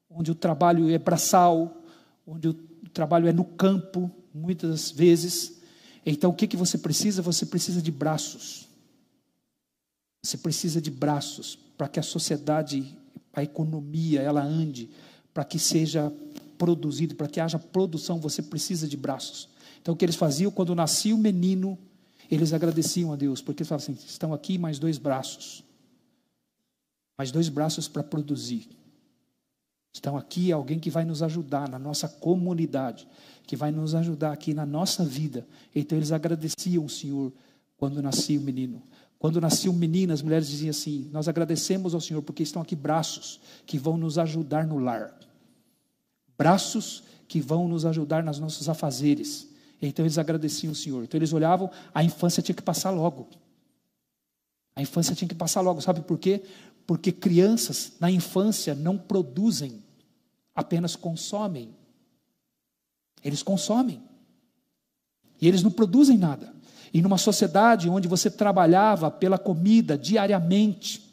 onde o trabalho é braçal, onde o trabalho é no campo, muitas vezes, então o que você precisa? Você precisa de braços. Você precisa de braços para que a sociedade, a economia, ela ande, para que seja produzido, para que haja produção, você precisa de braços. Então o que eles faziam quando nascia o menino, eles agradeciam a Deus, porque eles falavam assim: estão aqui mais 2 braços. Mais 2 braços para produzir. Estão aqui alguém que vai nos ajudar na nossa comunidade, que vai nos ajudar aqui na nossa vida. Então eles agradeciam o Senhor quando nascia o menino. Quando nascia um menino, as mulheres diziam assim: nós agradecemos ao Senhor porque estão aqui braços que vão nos ajudar no lar. Braços que vão nos ajudar nos nossos afazeres. Então eles agradeciam o Senhor. Então eles olhavam, a infância tinha que passar logo. A infância tinha que passar logo, sabe por quê? Porque crianças, na infância, não produzem, apenas consomem. Eles consomem. E eles não produzem nada. E numa sociedade onde você trabalhava pela comida diariamente,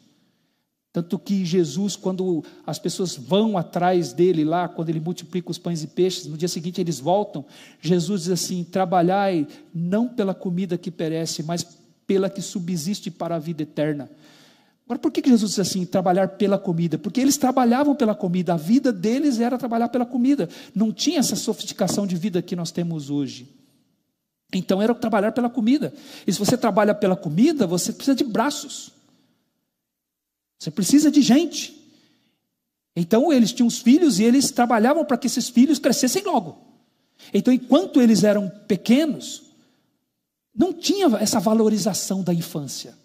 tanto que Jesus, quando as pessoas vão atrás dele lá, quando ele multiplica os pães e peixes, no dia seguinte eles voltam, Jesus diz assim: trabalhai não pela comida que perece, mas pela que subsiste para a vida eterna. Agora, por que Jesus diz assim, trabalhar pela comida? Porque eles trabalhavam pela comida, a vida deles era trabalhar pela comida, não tinha essa sofisticação de vida que nós temos hoje. Então era trabalhar pela comida. E se você trabalha pela comida, você precisa de braços. Você precisa de gente. Então eles tinham os filhos e eles trabalhavam para que esses filhos crescessem logo. Então, enquanto eles eram pequenos, não tinha essa valorização da infância.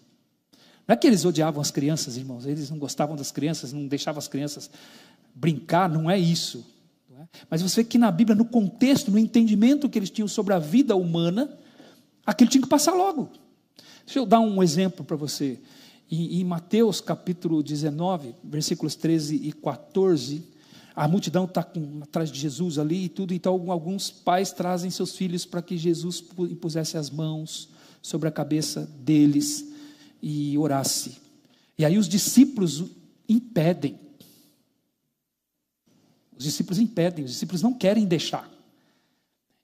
Não é que eles odiavam as crianças, irmãos, eles não gostavam das crianças, não deixavam as crianças brincar, não é isso. Não é? Mas você vê que na Bíblia, no contexto, no entendimento que eles tinham sobre a vida humana, aquilo tinha que passar logo. Deixa eu dar um exemplo para você. Em Mateus capítulo 19, versículos 13 e 14, a multidão está atrás de Jesus ali e tudo, então alguns pais trazem seus filhos para que Jesus impusesse as mãos sobre a cabeça deles e orasse. E aí os discípulos impedem. Os discípulos não querem deixar.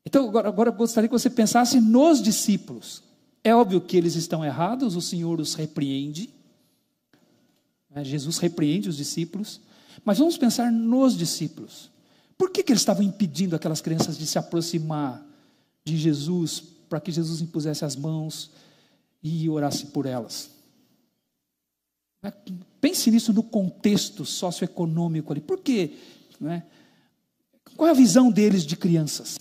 Então agora eu gostaria que você pensasse nos discípulos. É óbvio que eles estão errados, o Senhor os repreende. Jesus repreende os discípulos. Mas vamos pensar nos discípulos. Por que eles estavam impedindo aquelas crianças de se aproximar de Jesus, para que Jesus impusesse as mãos e orasse por elas? Pense nisso no contexto socioeconômico ali. Por quê? Qual é a visão deles de crianças?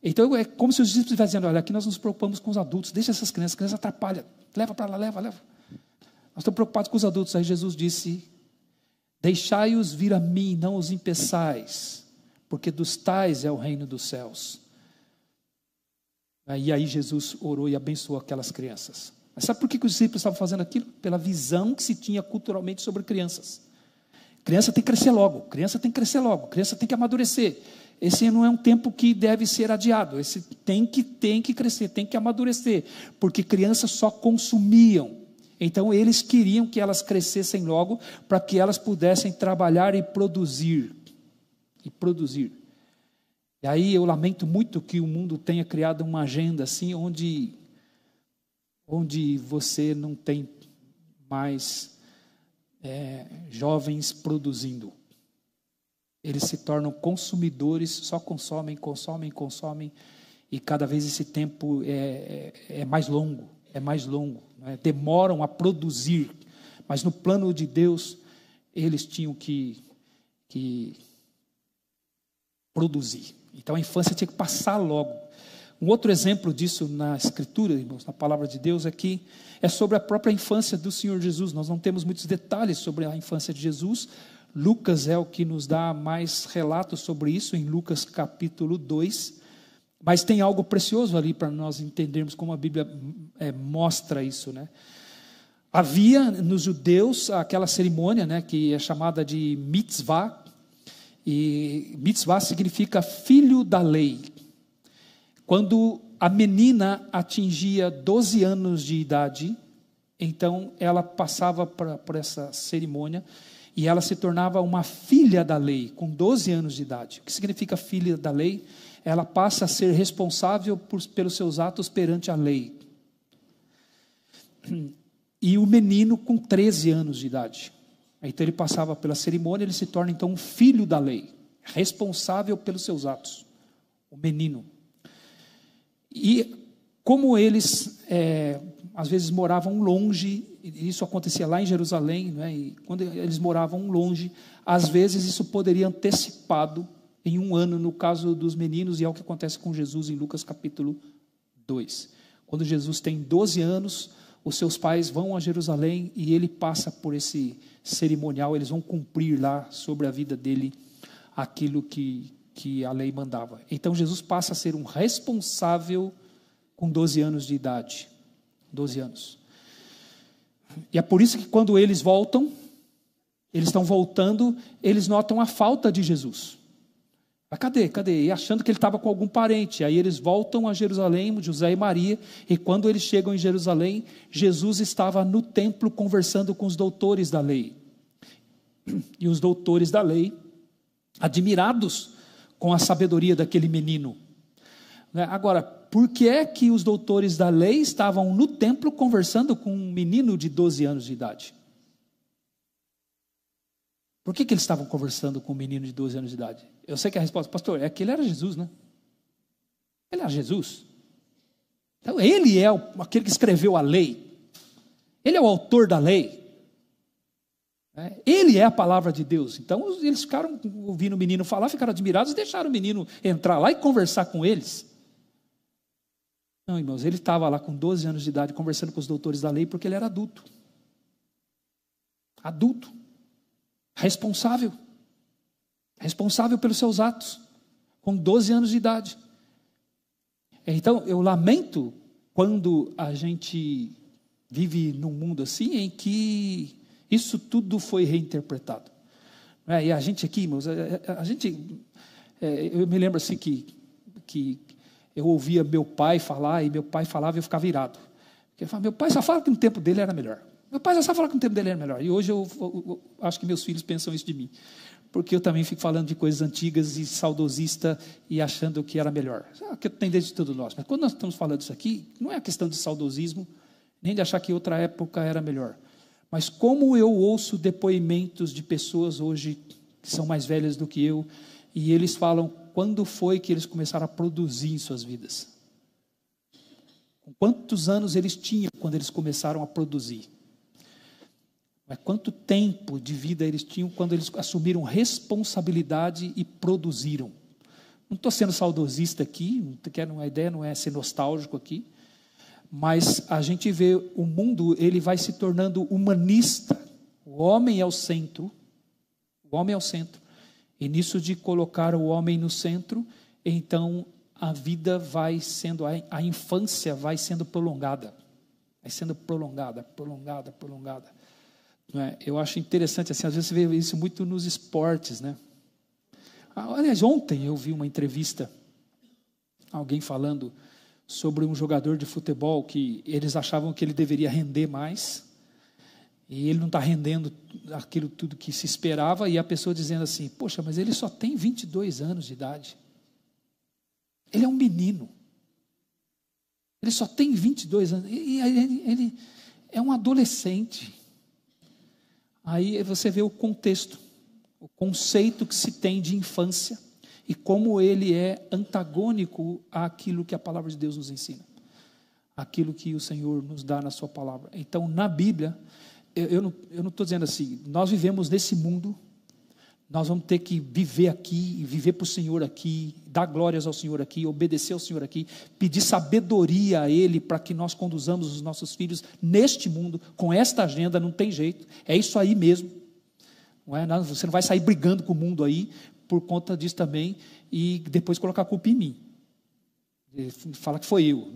Então é como se os discípulos estivessem dizendo: olha, aqui nós nos preocupamos com os adultos, deixa essas crianças atrapalham, leva para lá, leva. Nós estamos preocupados com os adultos. Aí Jesus disse: deixai-os vir a mim, não os impeçais, porque dos tais é o reino dos céus. E aí Jesus orou e abençoou aquelas crianças. Mas sabe por que os discípulos estavam fazendo aquilo? Pela visão que se tinha culturalmente sobre crianças. Criança tem que crescer logo, criança tem que amadurecer. Esse não é um tempo que deve ser adiado, esse tem que crescer, tem que amadurecer, porque crianças só consumiam. Então eles queriam que elas crescessem logo, para que elas pudessem trabalhar e produzir. E aí eu lamento muito que o mundo tenha criado uma agenda assim, onde você não tem mais jovens produzindo. Eles se tornam consumidores, só consomem, e cada vez esse tempo é mais longo, demoram a produzir, mas no plano de Deus, eles tinham que produzir. Então a infância tinha que passar logo. Um outro exemplo disso na Escritura, irmãos, na palavra de Deus, é sobre a própria infância do Senhor Jesus. Nós não temos muitos detalhes sobre a infância de Jesus. Lucas é o que nos dá mais relatos sobre isso, em Lucas capítulo 2. Mas tem algo precioso ali para nós entendermos como a Bíblia mostra isso, Havia nos judeus aquela cerimônia, que é chamada de mitzvah. E mitzvah significa filho da lei. Quando a menina atingia 12 anos de idade, então ela passava por essa cerimônia e ela se tornava uma filha da lei, com 12 anos de idade. O que significa filha da lei? Ela passa a ser responsável pelos seus atos perante a lei. E o menino com 13 anos de idade. Então ele passava pela cerimônia, ele se torna então um filho da lei, responsável pelos seus atos. O menino. E como eles, às vezes moravam longe, isso acontecia lá em Jerusalém, e quando eles moravam longe, às vezes isso poderia antecipado em um ano, no caso dos meninos, e é o que acontece com Jesus em Lucas capítulo 2. Quando Jesus tem 12 anos, os seus pais vão a Jerusalém e ele passa por esse cerimonial, eles vão cumprir lá sobre a vida dele aquilo que a lei mandava. Então Jesus passa a ser um responsável com 12 anos de idade. 12 anos. E é por isso que quando eles voltam, eles estão voltando, eles notam a falta de Jesus. Mas cadê? E achando que ele estava com algum parente. Aí eles voltam a Jerusalém, José e Maria, e quando eles chegam em Jerusalém, Jesus estava no templo conversando com os doutores da lei. E os doutores da lei, admirados com a sabedoria daquele menino. Agora, por que é que os doutores da lei estavam no templo conversando com um menino de 12 anos de idade? Por que eles estavam conversando com um menino de 12 anos de idade? Eu sei que a resposta, pastor, é que ele era Jesus, né? Ele era Jesus. Então, ele é aquele que escreveu a lei. Ele é o autor da lei. Ele é a palavra de Deus. Então, eles ficaram ouvindo o menino falar, ficaram admirados e deixaram o menino entrar lá e conversar com eles. Não, irmãos, ele estava lá com 12 anos de idade conversando com os doutores da lei porque ele era adulto. Adulto. Responsável pelos seus atos, com 12 anos de idade. Então, eu lamento quando a gente vive num mundo assim, em que isso tudo foi reinterpretado. E a gente aqui, irmãos, eu me lembro assim que eu ouvia meu pai falar, e meu pai falava e eu ficava irado. Porque ele falava, meu pai só fala que no tempo dele era melhor. Meu pai já sabe falar que o tempo dele era melhor. E hoje eu acho que meus filhos pensam isso de mim. Porque eu também fico falando de coisas antigas e saudosista e achando que era melhor. Que tem desde tudo nós. Mas quando nós estamos falando isso aqui, não é a questão de saudosismo, nem de achar que outra época era melhor. Mas como eu ouço depoimentos de pessoas hoje que são mais velhas do que eu, e eles falam quando foi que eles começaram a produzir em suas vidas. Quantos anos eles tinham quando eles começaram a produzir. Mas quanto tempo de vida eles tinham quando eles assumiram responsabilidade e produziram. Não estou sendo saudosista aqui, a ideia não é ser nostálgico aqui, mas a gente vê o mundo, ele vai se tornando humanista. O homem é o centro, e nisso de colocar o homem no centro, então a vida vai sendo, a infância vai sendo prolongada. Eu acho interessante, assim, às vezes você vê isso muito nos esportes, né? Aliás, ontem eu vi uma entrevista, alguém falando sobre um jogador de futebol que eles achavam que ele deveria render mais, e ele não está rendendo aquilo tudo que se esperava, e a pessoa dizendo assim, poxa, mas ele só tem 22 anos de idade. Ele é um menino. Ele só tem 22 anos, e ele é um adolescente. Aí você vê o contexto, o conceito que se tem de infância e como ele é antagônico àquilo que a palavra de Deus nos ensina, aquilo que o Senhor nos dá na sua palavra. Então, na Bíblia, eu não estou dizendo assim, nós vivemos nesse mundo, nós vamos ter que viver aqui, viver para o Senhor aqui, dar glórias ao Senhor aqui, obedecer ao Senhor aqui, pedir sabedoria a Ele para que nós conduzamos os nossos filhos neste mundo, com esta agenda, não tem jeito, é isso aí mesmo. Você não vai sair brigando com o mundo aí, por conta disso também, e depois colocar a culpa em mim. Fala que foi eu.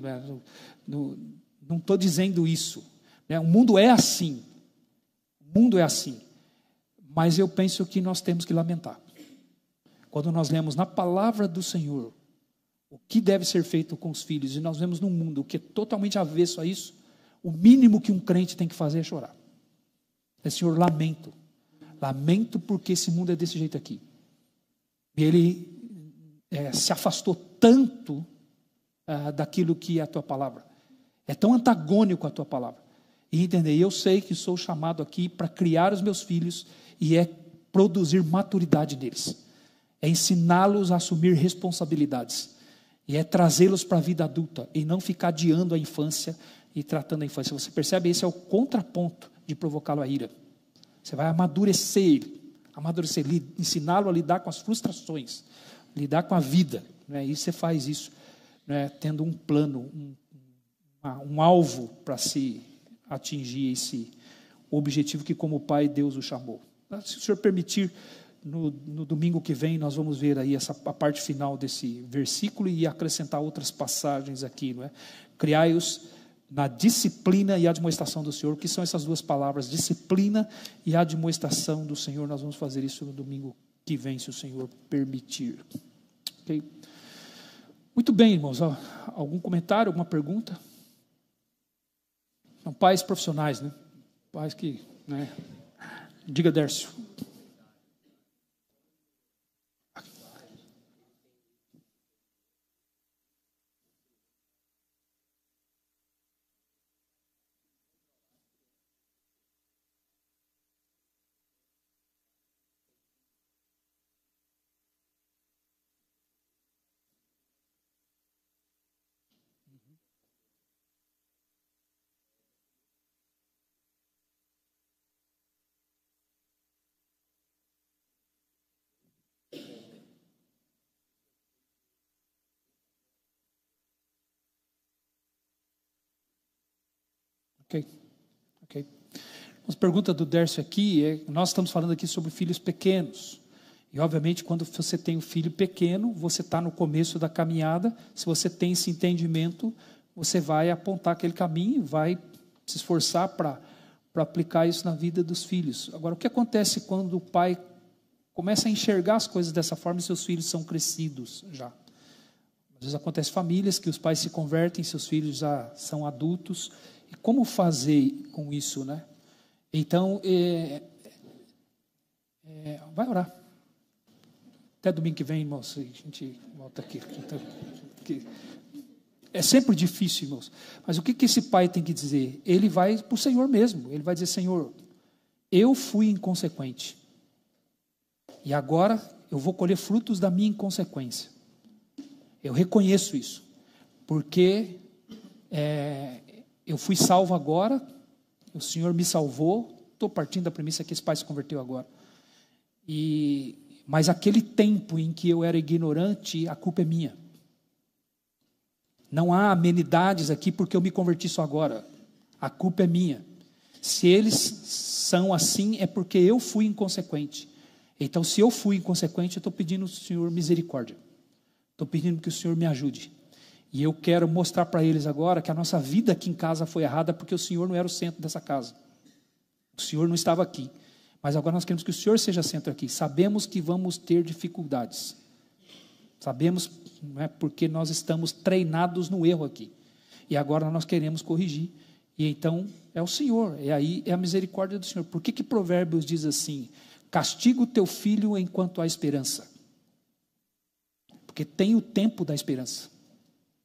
Não estou dizendo isso. O mundo é assim. Mas eu penso que nós temos que lamentar. Quando nós lemos na palavra do Senhor o que deve ser feito com os filhos, e nós vemos num mundo que é totalmente avesso a isso, o mínimo que um crente tem que fazer é chorar. Senhor, lamento porque esse mundo é desse jeito aqui. Ele se afastou tanto daquilo que é a tua palavra. É tão antagônico à tua palavra. E entender, eu sei que sou chamado aqui para criar os meus filhos e é produzir maturidade neles. É ensiná-los a assumir responsabilidades. E é trazê-los para a vida adulta e não ficar adiando a infância e tratando a infância. Você percebe? Esse é o contraponto de provocá-lo à ira. Você vai amadurecer, ensiná-lo a lidar com as frustrações, lidar com a vida. E você faz isso tendo um plano, um alvo para se atingir esse objetivo que como Pai Deus o chamou. Se o Senhor permitir, no domingo que vem nós vamos ver aí a parte final desse versículo e acrescentar outras passagens aqui. Criai-os na disciplina e admoestação do Senhor. O que são essas duas palavras? Disciplina e admoestação do Senhor. Nós vamos fazer isso no domingo que vem, se o Senhor permitir. Ok? Muito bem, irmãos. Algum comentário, alguma pergunta? São pais profissionais, né? Pais que, né? Diga, Dércio. Ok. Uma pergunta do Dércio aqui nós estamos falando aqui sobre filhos pequenos. E obviamente quando você tem um filho pequeno, você está no começo da caminhada. Se você tem esse entendimento, você vai apontar aquele caminho, vai se esforçar para aplicar isso na vida dos filhos. Agora, o que acontece quando o pai começa a enxergar as coisas dessa forma e seus filhos são crescidos já? Às vezes acontece famílias que os pais se convertem, seus filhos já são adultos. E como fazer com isso, né? Então, vai orar. Até domingo que vem, irmãos, a gente volta aqui. É sempre difícil, irmãos. Mas o que esse pai tem que dizer? Ele vai para o Senhor mesmo. Ele vai dizer, Senhor, eu fui inconsequente. E agora eu vou colher frutos da minha inconsequência. Eu reconheço isso. Porque eu fui salvo agora, o Senhor me salvou, estou partindo da premissa que esse pai se converteu agora. Mas aquele tempo em que eu era ignorante, a culpa é minha. Não há amenidades aqui porque eu me converti só agora. A culpa é minha. Se eles são assim, é porque eu fui inconsequente. Então, se eu fui inconsequente, eu estou pedindo ao Senhor misericórdia. Estou pedindo que o Senhor me ajude. E eu quero mostrar para eles agora que a nossa vida aqui em casa foi errada porque o Senhor não era o centro dessa casa. O Senhor não estava aqui. Mas agora nós queremos que o Senhor seja centro aqui. Sabemos que vamos ter dificuldades. Sabemos, não é, porque nós estamos treinados no erro aqui. E agora nós queremos corrigir. E então é o Senhor. E aí é a misericórdia do Senhor. Por que Provérbios diz assim? Castiga o teu filho enquanto há esperança. Porque tem o tempo da esperança.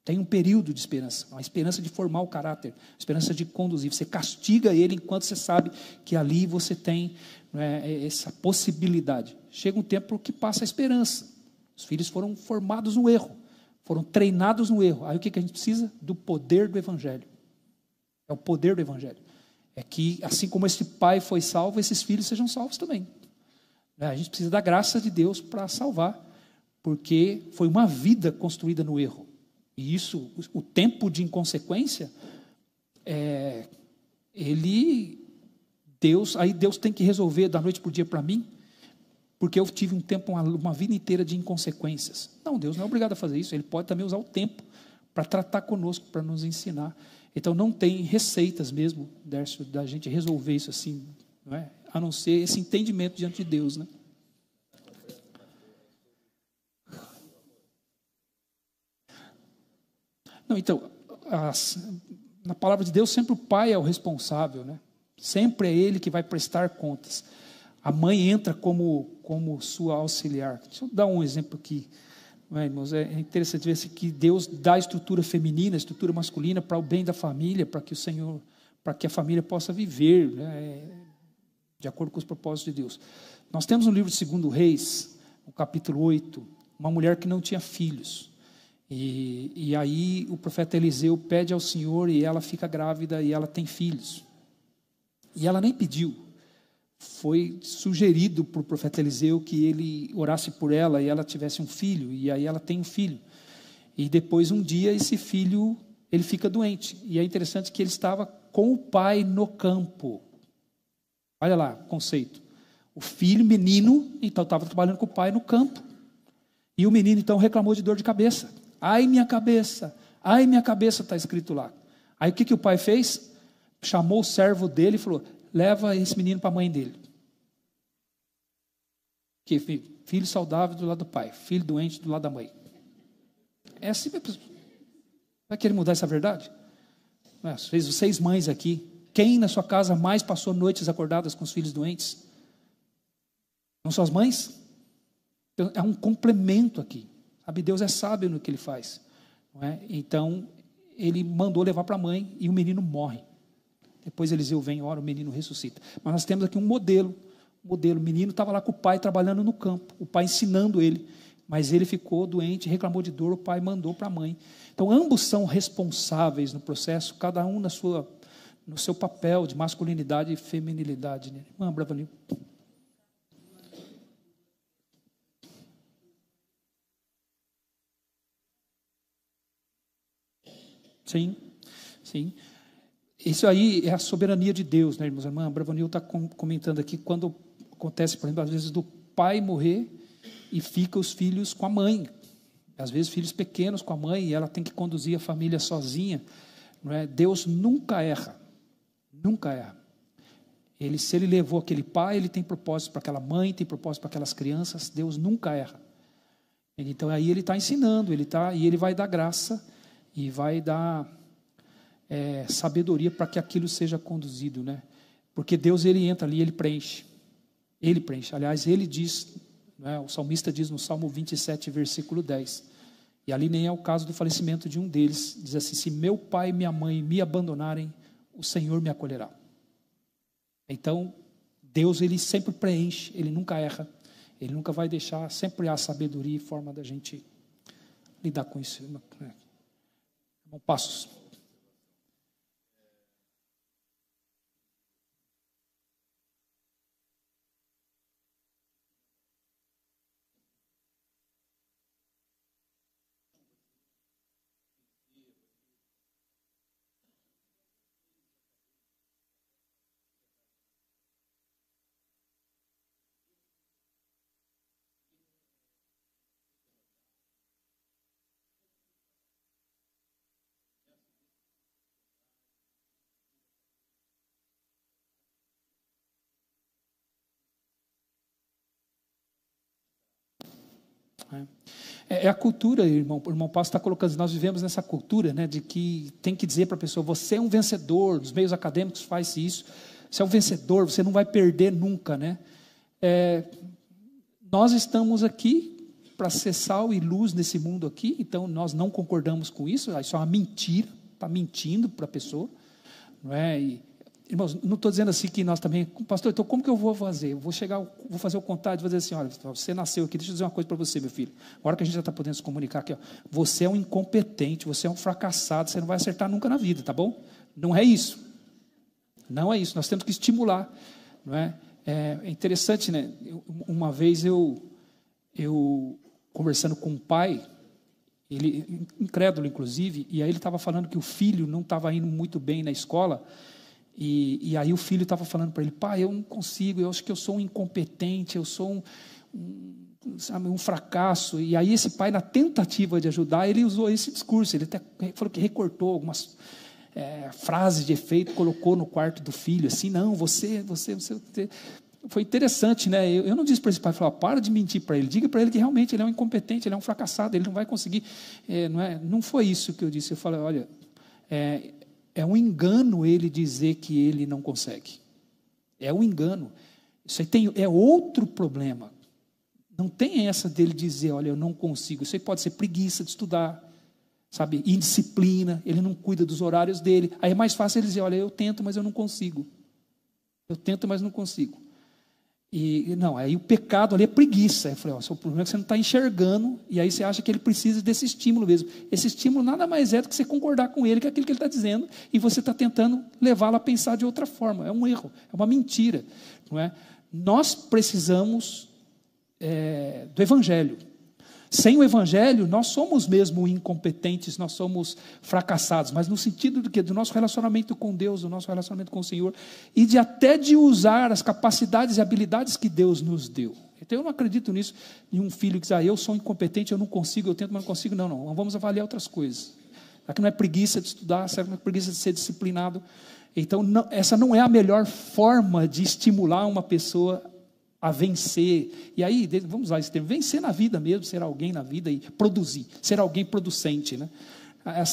Tem um período de esperança, uma esperança de formar o caráter, esperança de conduzir. Você castiga ele enquanto você sabe que ali você tem essa possibilidade. Chega um tempo que passa a esperança. Os filhos foram formados no erro, foram treinados no erro. Aí o que a gente precisa? Do poder do Evangelho. É o poder do Evangelho. É que, assim como esse pai foi salvo, esses filhos sejam salvos também. A gente precisa da graça de Deus para salvar, porque foi uma vida construída no erro. E isso, o tempo de inconsequência, Deus tem que resolver da noite para o dia para mim, porque eu tive um tempo, uma vida inteira de inconsequências. Não, Deus não é obrigado a fazer isso, Ele pode também usar o tempo para tratar conosco, para nos ensinar. Então não tem receitas mesmo, Dércio, da gente resolver isso assim, não é? A não ser esse entendimento diante de Deus, né? Não, então, na palavra de Deus, sempre o pai é o responsável, né? Sempre é ele que vai prestar contas. A mãe entra como sua auxiliar. Deixa eu dar um exemplo aqui, irmãos. É interessante ver que Deus dá a estrutura feminina, a estrutura masculina para o bem da família, para que a família possa viver, né, de acordo com os propósitos de Deus. Nós temos no livro de 2 Reis, no capítulo 8, uma mulher que não tinha filhos. E aí o profeta Eliseu pede ao Senhor e ela fica grávida e ela tem filhos. E ela nem pediu. Foi sugerido para o profeta Eliseu que ele orasse por ela e ela tivesse um filho. E aí ela tem um filho. E depois um dia esse filho, ele fica doente. E é interessante que ele estava com o pai no campo. Olha lá o conceito. O filho, menino, então estava trabalhando com o pai no campo. E o menino então reclamou de dor de cabeça. Ai minha cabeça, está escrito lá. Aí o que o pai fez? Chamou o servo dele e falou: leva esse menino para a mãe dele. Que filho saudável do lado do pai, filho doente do lado da mãe. É assim mesmo. Vai querer mudar essa verdade? Vocês mães aqui, quem na sua casa mais passou noites acordadas com os filhos doentes? Não são as mães? É um complemento aqui. Sabe, Deus é sábio no que Ele faz. Não é? Então, Ele mandou levar para a mãe e o menino morre. Depois Eliseu vem, ora, o menino ressuscita. Mas nós temos aqui um modelo. O menino estava lá com o pai trabalhando no campo, o pai ensinando ele. Mas ele ficou doente, reclamou de dor, o pai mandou para a mãe. Então, ambos são responsáveis no processo, cada um no seu papel de masculinidade e feminilidade. Né? Irmã Bravanil. Sim, sim. Isso aí é a soberania de Deus, né, irmãos? A irmã Bravanil está comentando aqui, quando acontece, por exemplo, às vezes do pai morrer e fica os filhos com a mãe. Às vezes filhos pequenos com a mãe e ela tem que conduzir a família sozinha. Não é? Deus nunca erra. Nunca erra. Se ele levou aquele pai, ele tem propósito para aquela mãe, tem propósito para aquelas crianças. Deus nunca erra. Então aí ele está ensinando, e ele vai dar graça e vai dar sabedoria para que aquilo seja conduzido, né? Porque Deus, ele entra ali, ele preenche. Ele preenche. Aliás, ele diz, né, o salmista diz no Salmo 27, versículo 10, e ali nem é o caso do falecimento de um deles, diz assim: se meu pai e minha mãe me abandonarem, o Senhor me acolherá. Então, Deus, ele sempre preenche, ele nunca erra, ele nunca vai deixar, sempre há sabedoria e forma da gente lidar com isso. Passos. É a cultura, irmão. O irmão Paulo está colocando, nós vivemos nessa cultura, né, de que tem que dizer para a pessoa: você é um vencedor. Nos meios acadêmicos faz isso. Você é um vencedor, você não vai perder nunca, né? Nós estamos aqui para ser sal e luz nesse mundo aqui, então nós não concordamos com isso. Isso é uma mentira, está mentindo para a pessoa, não é? Irmãos, não estou dizendo assim que nós também, pastor, então como que eu vou fazer? Eu vou fazer o contato e vou dizer assim: olha, você nasceu aqui, deixa eu dizer uma coisa para você, meu filho. Agora que a gente já está podendo se comunicar aqui, ó, você é um incompetente, você é um fracassado, você não vai acertar nunca na vida, tá bom? Não é isso. Não é isso, nós temos que estimular, não é? É interessante, né? Uma vez eu conversando com um pai, ele incrédulo inclusive, e aí ele estava falando que o filho não estava indo muito bem na escola. E aí o filho estava falando para ele: pai, eu não consigo, eu acho que eu sou um incompetente, eu sou um fracasso. E aí esse pai, na tentativa de ajudar, ele usou esse discurso. Ele até falou que recortou algumas frases de efeito, colocou no quarto do filho, assim: não, você. Foi interessante, né? Eu não disse para esse pai, para de mentir para ele, diga para ele que realmente ele é um incompetente, ele é um fracassado, ele não vai conseguir. Não foi isso que eu disse. Eu falei: olha, é um engano ele dizer que ele não consegue. É um engano. Isso aí é outro problema. Não tem essa dele dizer: olha, eu não consigo. Isso aí pode ser preguiça de estudar, sabe? Indisciplina, ele não cuida dos horários dele. Aí é mais fácil ele dizer: olha, eu tento, mas eu não consigo. Eu tento, mas não consigo. E não, aí o pecado ali é preguiça. Eu falei: o problema é que você não está enxergando, e aí você acha que ele precisa desse estímulo mesmo. Esse estímulo nada mais é do que você concordar com ele, que é aquilo que ele está dizendo, e você está tentando levá-lo a pensar de outra forma. É um erro, é uma mentira, não é? Nós precisamos do Evangelho. Sem o Evangelho, nós somos mesmo incompetentes, nós somos fracassados, mas no sentido do nosso relacionamento com Deus, do nosso relacionamento com o Senhor, e até de usar as capacidades e habilidades que Deus nos deu. Então eu não acredito nisso, em um filho que diz: eu sou incompetente, eu não consigo, eu tento, mas não consigo. Não, vamos avaliar outras coisas. Será que não é preguiça de estudar? Será que não é preguiça de ser disciplinado? Então, essa não é a melhor forma de estimular uma pessoa a vencer. E aí, vamos usar esse termo, vencer na vida mesmo, ser alguém na vida e produzir, ser alguém producente, né?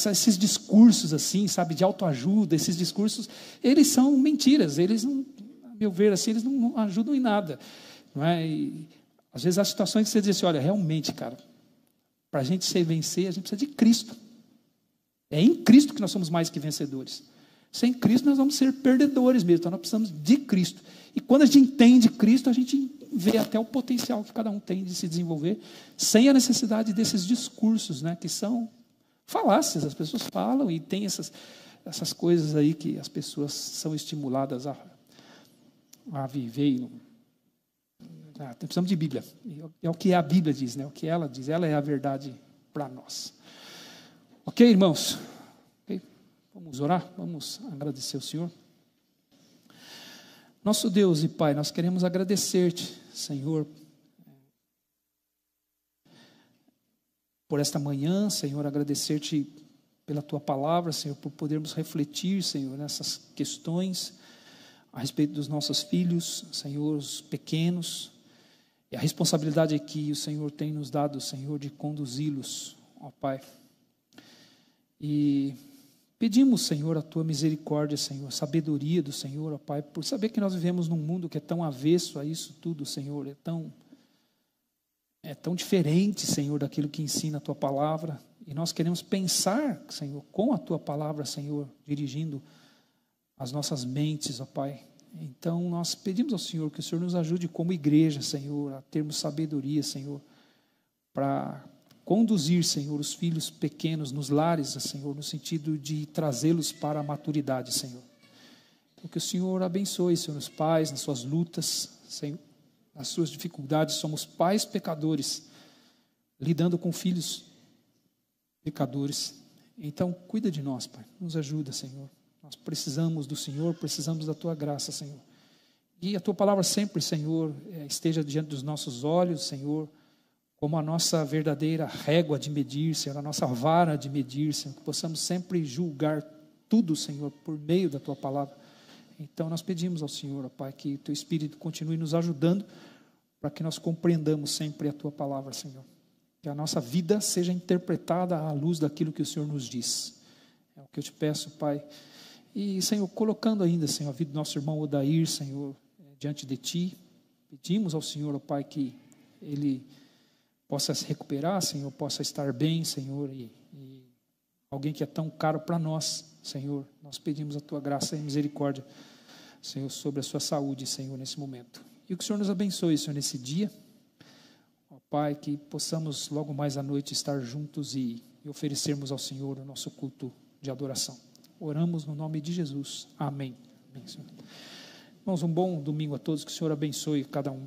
Esses discursos assim, sabe, de autoajuda, esses discursos, eles são mentiras, eles não, a meu ver, assim, eles não ajudam em nada, não é? E, às vezes há situações que você diz assim, olha, realmente, cara, para a gente ser vencer, a gente precisa de Cristo. É em Cristo que nós somos mais que vencedores. Sem Cristo nós vamos ser perdedores mesmo, então nós precisamos de Cristo. E quando a gente entende Cristo, a gente vê até o potencial que cada um tem de se desenvolver, sem a necessidade desses discursos, né, que são falácias. As pessoas falam e tem essas coisas aí que as pessoas são estimuladas a viver. Precisamos de Bíblia. É o que a Bíblia diz, né? O que ela diz, ela é a verdade para nós. Ok, irmãos? Okay? Vamos orar? Vamos agradecer ao Senhor. Nosso Deus e Pai, nós queremos agradecer-te, Senhor, por esta manhã, Senhor, agradecer-te pela Tua palavra, Senhor, por podermos refletir, Senhor, nessas questões a respeito dos nossos filhos, Senhor, os pequenos, e a responsabilidade que o Senhor tem nos dado, Senhor, de conduzi-los, ó Pai. E pedimos, Senhor, a Tua misericórdia, Senhor, sabedoria do Senhor, ó Pai, por saber que nós vivemos num mundo que é tão avesso a isso tudo, Senhor, é tão diferente, Senhor, daquilo que ensina a Tua palavra, e nós queremos pensar, Senhor, com a Tua palavra, Senhor, dirigindo as nossas mentes, ó Pai. Então nós pedimos ao Senhor que o Senhor nos ajude como igreja, Senhor, a termos sabedoria, Senhor, para conduzir, Senhor, os filhos pequenos nos lares, Senhor, no sentido de trazê-los para a maturidade, Senhor. Que o Senhor abençoe, Senhor, os pais nas suas lutas, Senhor, nas suas dificuldades. Somos pais pecadores, lidando com filhos pecadores. Então, cuida de nós, Pai, nos ajuda, Senhor. Nós precisamos do Senhor, precisamos da Tua graça, Senhor. E a Tua palavra sempre, Senhor, esteja diante dos nossos olhos, Senhor, como a nossa verdadeira régua de medir, Senhor, a nossa vara de medir, Senhor, que possamos sempre julgar tudo, Senhor, por meio da Tua palavra. Então nós pedimos ao Senhor, ó Pai, que o Teu Espírito continue nos ajudando para que nós compreendamos sempre a Tua palavra, Senhor. Que a nossa vida seja interpretada à luz daquilo que o Senhor nos diz. É o que eu te peço, Pai. E, Senhor, colocando ainda, Senhor, a vida do nosso irmão Odair, Senhor, diante de Ti, pedimos ao Senhor, ó Pai, que ele possa se recuperar, Senhor, possa estar bem, Senhor, e alguém que é tão caro para nós, Senhor, nós pedimos a Tua graça e misericórdia, Senhor, sobre a sua saúde, Senhor, nesse momento. E que o Senhor nos abençoe, Senhor, nesse dia, ó Pai, que possamos logo mais à noite estar juntos e oferecermos ao Senhor o nosso culto de adoração. Oramos no nome de Jesus. Amém. Amém, Senhor. Irmãos, um bom domingo a todos, que o Senhor abençoe cada um.